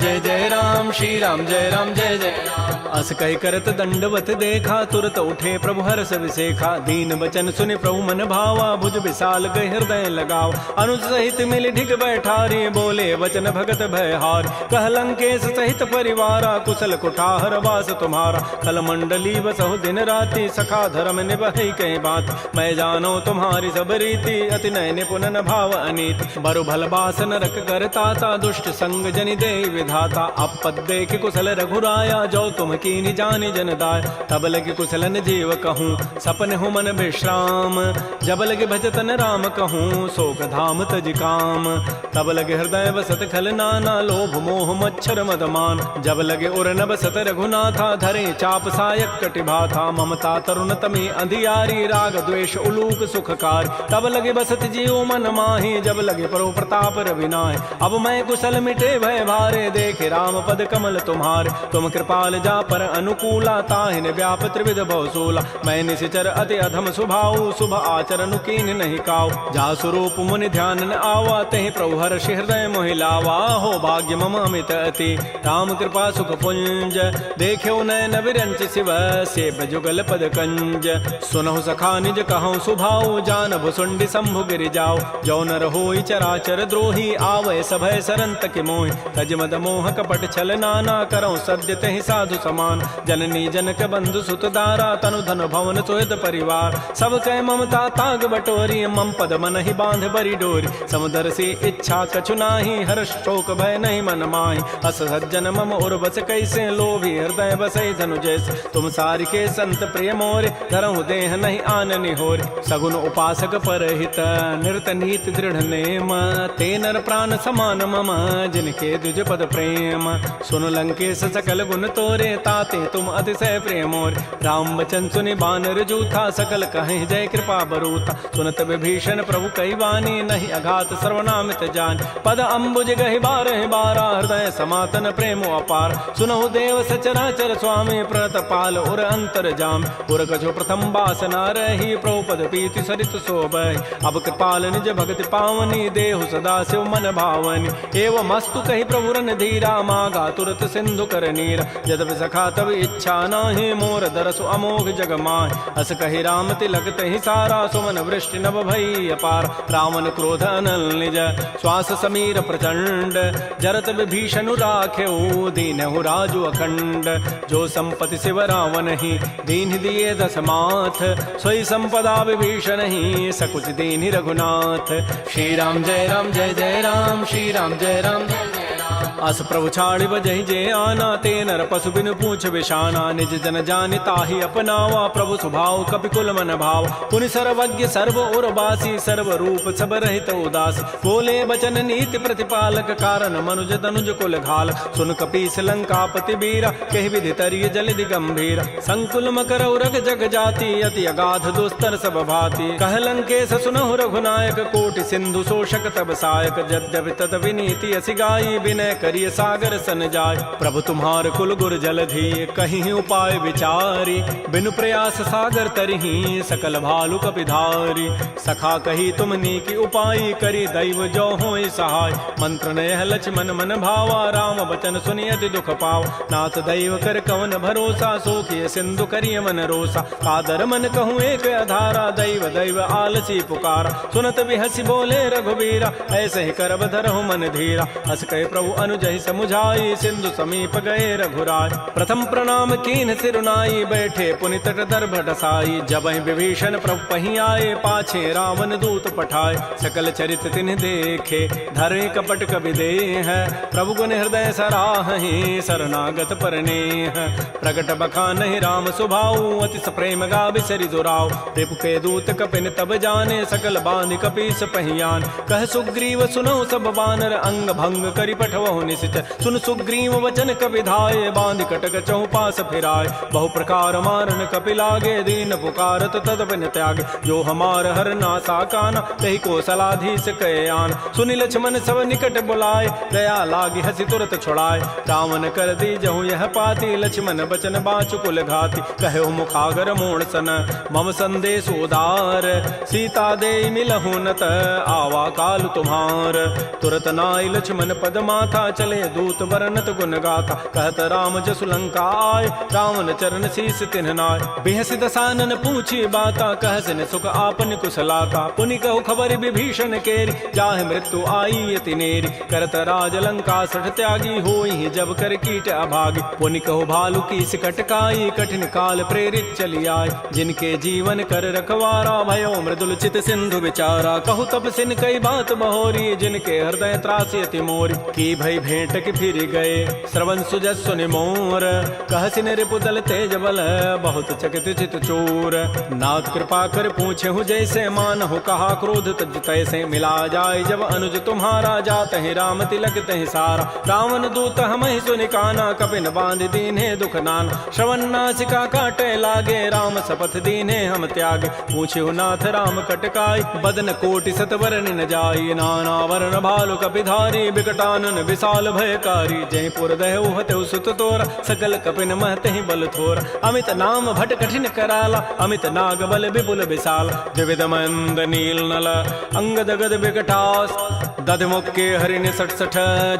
श्री राम जय जय राम। अस कहि करत दंडवत देखा, तुरत उठे प्रभु हर्ष विसेखा। दीन बचन सुनि प्रभु मन भावा, भुज विशाल गहि हृदय लगाव। अनुज सहित मिल ढिग बैठारी, बोले वचन भगत भयहार। कह लंकेश सहित परिवारा, कुशल कुठार वास तुम्हारा। कल मंडली बसहु दिन राति, सखा धर्म निभहि कहीं बात। मैं जानो तुम्हारी सब रीति, अति नय निपुण न भाव अनीति। बरु भल बास नरक करताता, दुष्ट संग जनि दे विधाता। अपद देख कुशल रघुराया, जो तुम कीनि जानि जन दाय। तब लगे कुशलन जीव कहूँ, सपन हो मन विश्राम। जब लगे भजतन राम कहूँ, शोक धाम तज काम। तब लगे हृदय बसत खल नाना, लोभ मोह मच्छर मदमान। जब लगे उर न बसत रघुनाथा, धरे चाप सायक कटिभाथा। ममता तरुण तमी अंधियारी, राग द्वेष उलूक सुखकारी। तब लगे बसत जीव मन माही, जब लगे परो प्रताप रविनाय। अब मैं कुशल मिटे भय भारे, देखे राम पद कमल तुम्हारे। तुम कृपाल जा पर अनुकूला, ताहिन व्याप त्रिविध भव सोला। मैं निशिचर अति अधम स्वभाव, शुभ आचरण कीन नहीं काऊ। जा स्वरूप मुनि ध्यान न आवा, तहि प्रभु हर्ष हृदय मोहि लावा। हो भाग्य मम अमित अति, राम कृपा सुख पुंज। देख्यो नयन विरंच शिव, सेव जुगल पद कंज। सुनहु सखा निज कहूँ सुभाऊ, जान भुसुंडी शंभु गिरि जाओ। जो नर होई चराचर द्रोही, आवै सभय सरन तकि मोहि। तज मद मोह कपट छल नाना, करऊँ सद्य तहि साधु समान। जननी जनक बंधु सुत दारा, तनु धन भवन सुहृद परिवार। सब कह ममता ताग बटोरी, मम पद मन ही बांध बरी डोरी। समुदर से इच्छा कछु नाही, हर्ष शोक भय नहीं मन माही। अस सज्जन मम उर बस कैसे, लोभी हृदय बसै धनु जैसे। तुम सारि के संत प्रिय मोरे, धरहु देह नहीं आननि होरे। सगुन उपासक परहित, निरत नीति दृढ़ नेम। ते नर प्राण समान मम, जिनके द्विज पद प्रेम। सुन लंकेश सकल गुण तोरे, ताते तुम अतिशय प्रिय मोरे। राम वचन सुनि बानर जूथा, सकल कहीं जय कृपा बरूथा। सुनत विभीषण प्रभु कई वाणी, नहीं अघात सर्वनामित जान। पद अम्बुज गहि बारहि बारा, हृदय समातन प्रेम अपार। सुनहु देव सचराचर स्वामी, प्रणत पाल उर अंतर जाम। उर कछु प्रथम बासना रही, प्रभु पद पीति सरित शोभै। अब कृपाल निज भगति पावनी देहु सदा शिव मन भावनी। एवं मस्तु कही प्रभु रन धीरा मागा तुरत सिंधु कर नीर। यद्यपि सखा तब इच्छा नाही मोर दरसु अमोघ जग माहि। अस कही राम तिलक तहि सारा सुमन वृष्टि नभ भई अपार। रावण क्रोध अनल निज श्वास समीर प्रचंड। जरत विभीषण राखेऊ दीनहु राजु अखंड। जो संपत्ति शिव रावण ही दीन दिए दस माथ। सोई संपदा विभीषण ही सकुच दीन रघुनाथ। श्री राम जय राम जय जय राम। श्री राम जय राम जय जय राम। अस प्रभु छाड़ि बजहि जे आना। ते नर पशु बिनु पूछ बिशाना। निज जन जानि ताहि अपनावा। प्रभु स्वभाव कपि कुल मन भाव। पुनि सर्वज्ञ सर्व उर्वासी। सर्व रूप सब रहित उदासी। बोले बचन नीति प्रतिपालक। कारण मनुज तनुज कुल घाल। सुन कपीस लंकापति बीरा। कहि विधि तरिय जलधि गंभीर। संकुल मकर उरग जग जाति। अति अगाध दुस्तर सब भाति। कह लंकेश सुनहु रघुनायक। कोटि सिंधु शोषक तब सायक। यद्यपि तद विनीति असि गाई। विनय करिय सागर सन जाय। प्रभु तुम्हार कुल गुर जलधि। कहीं उपाय विचारी। बिनु प्रयास सागर तरही। सकल भालु कपिधारी। सखा कही तुम नीकी उपाय। करी दैव जो होय सहाय। मंत्र नयह लक्ष्मण मन भावा। राम बचन सुनियति दुख पाव। नाथ दैव कर कवन भरोसा। सोखिय सिंधु करिय मन रोसा। कादर मन कहूँ एक अधारा। दैव दैव आलसी पुकारा। सुनत बिहसी बोले रघुबीरा। ऐसे ही करब धरहु मन धीरा। हस कहे प्रभु अनुजहि समुझाई। सिंधु समीप गए रघुराय। प्रथम प्रणाम कीन सिरुनाई। बैठे पुनि तट दर्भ डसाई। जबहि विभीषण प्रभु पही आए। पाछे रावण दूत पठाए। सकल चरित तिन्ह देखे। धरे कपट कवि देह। प्रभु गुण हृदय सराहि। शरणागत परनेह। प्रगट बखानहि राम सुभाऊ। अति प्रेम गावि सरि दुराऊ। रिपु के दूत कपिन तब जाने। सकल बांधि कपीस पहियान। कह सुग्रीव सुनौ सब बानर। अंग भंग करि पठवहु निश्चर। सुन सुग्रीव वचन कपि धाये। बांधि कटक चहु पास फिराय। बहु प्रकार मारन कपि लागे। दीन पुकारत तद बिन त्यागे। जो हमार हर नासा काना। तहि को सलाधीस कहे आन। सुनि लक्ष्मण सब निकट बुलाए। दया लागी हसी तुरत छुड़ाए। रावण कर दी जहु यह पाती। लक्ष्मण बचन बाचु कुल घाती। कहो मुखागर मोण सन मम संदेश उदार। सीता दे मिलहु नत आवा काल तुम्हार। तुरत नाई लक्ष्मण पद माथा। चले दूत बरनत गुण गाथा। कहत राम जसु लंका आय। रावण चरण शीस तिन्ह नाय। बेहसी दसानन पूछी बाता। कहसिन सुख आपन कुशलाता। पुनि कहु खबर विभीषण केरी। जाहि मृत्यु आई अति नेरी। करत राज लंका सठ त्यागी। होई जब कर कीट अभागी। पुनि कहु भालु की सिकट काई। कठिन काल प्रेरित चली आय। जिनके जीवन कर रखवारा। भयो मृदुल चित सिंधु विचारा। कहु तब सिन कई बात बहोरी। जिनके हृदय त्रासी अति मोरी। की भई भेंट की फिर गए। श्रवण सुजस सुनि मोर। कहसिन रिपुदल तेज बल। बहुत चकित चित चोर। नाथ कृपा कर पूछे हूँ जैसे। मानहु कहा क्रोध तज तैसे। मिला जाय जब अनुज तुम्हारा। जात है राम तिलक तहि सारा। रावण दूत हमहि सुनि काना। कपिन बांध दीन्हे दुख नाना। श्रवण नासिका काटे लागे। राम शपथ दीन्हे हम त्यागे। पूछे नाथ राम कटकाई। बदन कोटि सत वरन न जाई। नाना वरण भालु कपिधारी। विकटानन विशाल भयकारी। जयपुर दहु हतु सुत तोरा। सकल कपिन महते बल थोरा। अमित नाम भट कठिन कराला। अमित नाग बल विपुल विशाल। द्विविध मंद नील नल अंगद गद विकटास। दध मुक्के हरिण सठ सठ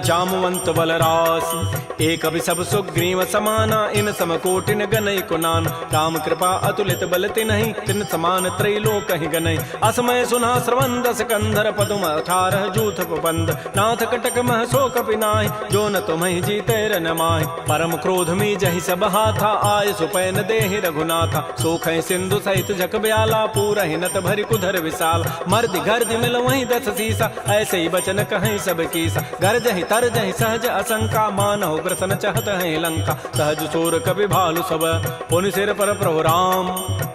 जामवंत बलरास। एक अभि सब सुग्रीव समाना। इन सम कोटिन गनई कुनान। राम कृपा अतुलित बल तिन्हि। तिन समान त्रैलोक ही गनई। असमय सुना श्रवण दस कंधर। पदुम 18 जूथ बंद। नाथ कटक मह सो कपि नाहि। जो न तुम्हि जीते रन माहि। परम क्रोध मी जहि सब हाथा। आय सुपैन देहि रघुनाथा। सोखै सिंधु सहित जग ब्याला। पूरहि नत भरि कुधर विशाल। मर्दि गर्दि मिल वहीं 10 सीसा। ऐसे ही बचन कहीं सब कीसा। गरजहि तरजहि सहज असंका। मानहु ग्रसन चहत है लंका। सहज सूर कपि भालु सब। पुनि सिर पर प्रभु राम।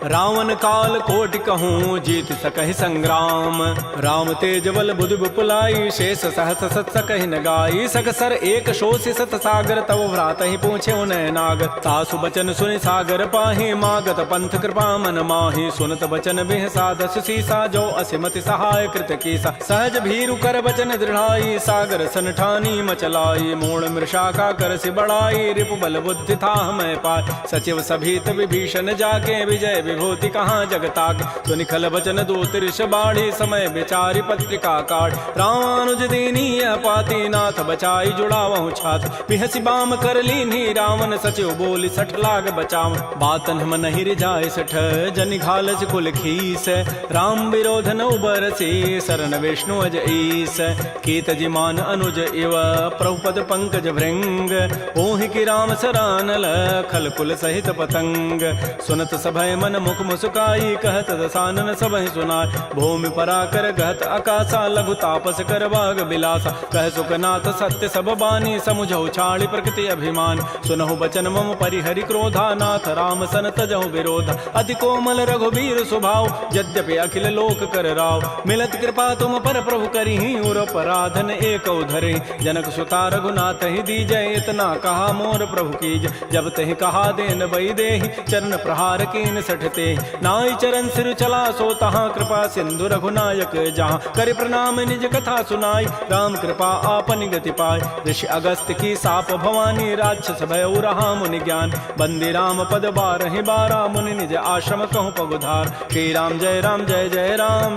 रावण काल कोटि कहूँ। जीत सकहि संग्राम। राम तेज बल बुधि विपुलाई। शेष सहस सत सकहि न गाई। सकसर एक शोषि सत सागर। तव भ्रात ही पूछे उनय नाग। तासु बचन सुनि सागर पाहि। मागत पंथ कृपा मन माहि। सुनत बचन बिह साधस सीसा। जो असिमति सहाय कृत कीसा। सहज भीरु कर बचन दृढ़ाई सागर सन ठानी मचलाई मूण मृषा का कर से बढ़ाई रिपु बल बुद्धि था मैं पाय सचिव सभीत विभीषण जाके विजय विभूति कहाँ जगताक सुनिखल बचन दो तिरष बाढ़ी समय विचारी पत्रिका काट रामानुज दीनी पाती नाथ बचाई जुड़ावहु छात बिहसी बाम कर लीनी रावण सचिव बोली 60 लाख बचाव बातन हम नहीं रिजाए 60 जनि घालस कुल खीस राम विरोध न उबरसी शरण विष्णु अज ईस कीत जिमान अनुज इव प्रभुपद पंकज भृंग ओहि की राम सरानल खल कुल सहित पतंग सुनत सभय मन मुख मुस्काई कहत दसानन सबहि सुनाय भूमि पराकर गहत आकाशा लघु तापस कर बाग बिलासा कह सुखनाथ सत्य सब बानी समुझौ छाड़ी प्रकृति अभिमान सुनहु बचन मम परिहरि क्रोधा नाथ राम सन तजहु विरोध अति कोमल रघुबीर स्वभाव यद्यपि अखिल लोक कर राव मिलत कृपा तुम पर प्रभु करिहि उर पराधन एक धरे जनक सुता रघुनाथ ही दीजय इतना कहा मोर प्रभु कीज जब तहि कहा देन बई देहि चरण प्रहार कीन सठते नाई चरण सिर चला सो तहाँ कृपा सिंधु रघुनायक जहाँ कर प्रणाम निज कथा सुनाई राम कृपा आपन गति पाय ऋषि अगस्त की साप भवानी राक्षस भय रहा मुनि ज्ञान बंदी राम पद 12 मुनि निज आश्रम कहूँ पगुधार श्री राम जय राम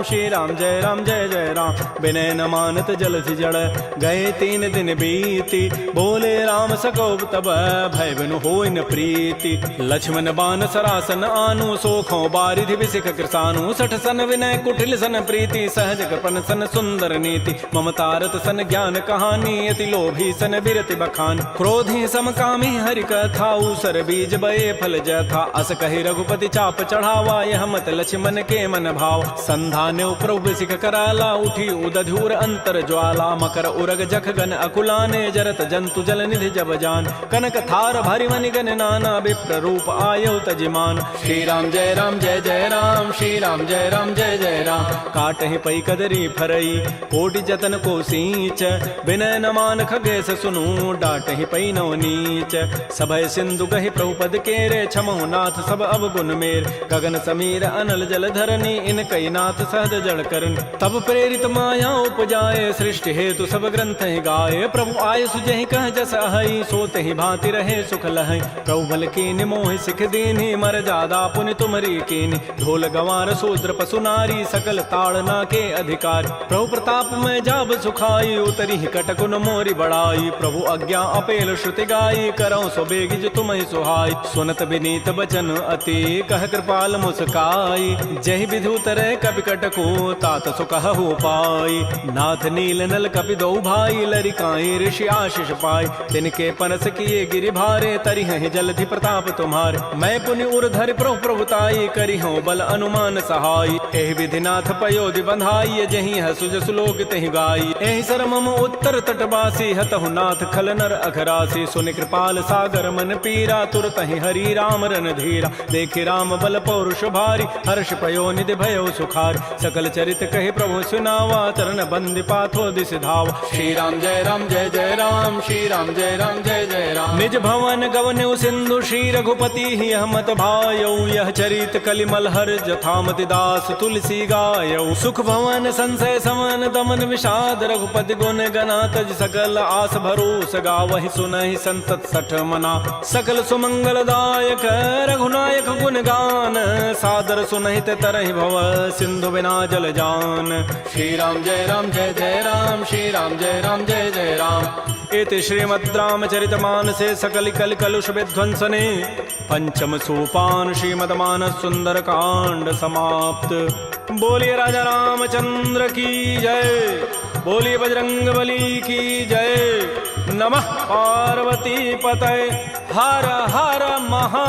श्री राम जय जय राम विनय न मानत जलधि जड़ गए 3 दिन बीती बोले राम सकोब तब भय बिनु होय न प्रीति लक्ष्मण बान सरासन आनु सोखों बारिधि विसिख कृसानु 60 सन विनय कुटिल सन प्रीति सहज कृपन सन सुंदर नीति ममतारत सन ज्ञान कहानी अति लोभी सन बिरति बखान क्रोधी समकामी हरि कथा उसर बीज बये फल जथा अस कहि रघुपति चाप चढ़ावा यह मत लक्ष्मण के मन भाव संधान प्रभु सिख कराला उठी उदधूर अंतर ज्वाला मकर उरग जख गन अकुलाने जरत जंतु जल निधि जब जान कनक थार भरि मनि गन नाना विप्र रूप आयो तजिमान श्री राम जय राम श्री राम जय जय राम काटहि पई कदरी फरई कोटि जतन को सींच विनय न मान खगेश सुनु डाटहि पई नव नीच सभय सिंधु गहि प्रभुपद केरे छमो नाथ सब अवगुण मेर गगन समीर अनल जल धरनी इन कई नाथ सहज जड़ करन तब प्रेरित माया उपजाए सृष्टि हेतु सब ग्रंथ गाये प्रभु आय सुजहि कह जस अहै सोते ही भांति रहे सुख लहै प्रभु बल कीन मोहि सिख दीन्हि मर जादा पुनि तुमरी कीन ढोल गंवार शूद्र पशु नारी सकल ताड़ना के अधिकार प्रभु प्रताप में जाब सुखाई उतरी कटकुन मोरी बड़ाई प्रभु आज्ञा अपेल श्रुति गाई करौ सो बेगिज तुम्हि सुहाई सुनत विनीत बचन अति कह कृपाल मुस्काई जहि विधु तरह कपि कटको तात सुकहु पाई नाथ नील नल कपि दो भाई लरिकाई ऋषि आशीष पाई तिनके परस किए गिरि भारे तरिहि जलधि प्रताप तुम्हारे मैं पुनि उर्धरि प्रभुताई करिहु बल अनुमान सहाय एहि विधिनाथ पयोधि बंधाई जहि हसुज सुलोक तहि गाई एहि सर मम उत्तर तटवासी हतहु नाथ खल नर अघरासी सुनि कृपाल सागर मन पीरा तुरत ही हरि राम रन धीरा देखि राम बल पौरुष भारी हर्ष पयो निधि भयो सुखार सकल चरित कहि प्रभु सुनावा तरन बंदि पाथो दिस धाव श्री राम जय राम श्री राम जय जय राम निज भवन गवन्यु सिंधु श्री रघुपति ही हमत भायौ यह चरित कलिमल हर जथामति दास तुलसी गायौ सुख भवन संशय समन दमन विषाद रघुपति गुण गना तज सकल आस भरोस गावहि सुनहि संतत 60 मना सकल सुमंगल दायक रघुनायक गुण गान सादर सुनहित तरहि भव सिंधु बिना जल जान श्री राम जय राम श्री राम जय जय राम इति श्रीमद् रामचरितमानसे सकल कल कलुष विध्वंसने पंचम सोपान श्रीमद्मानस सुंदर कांड समाप्त। बोलिए राजा रामचंद्र की जय, बोलिए बजरंग बली की जय। नमः पार्वती पतये, हर हर महा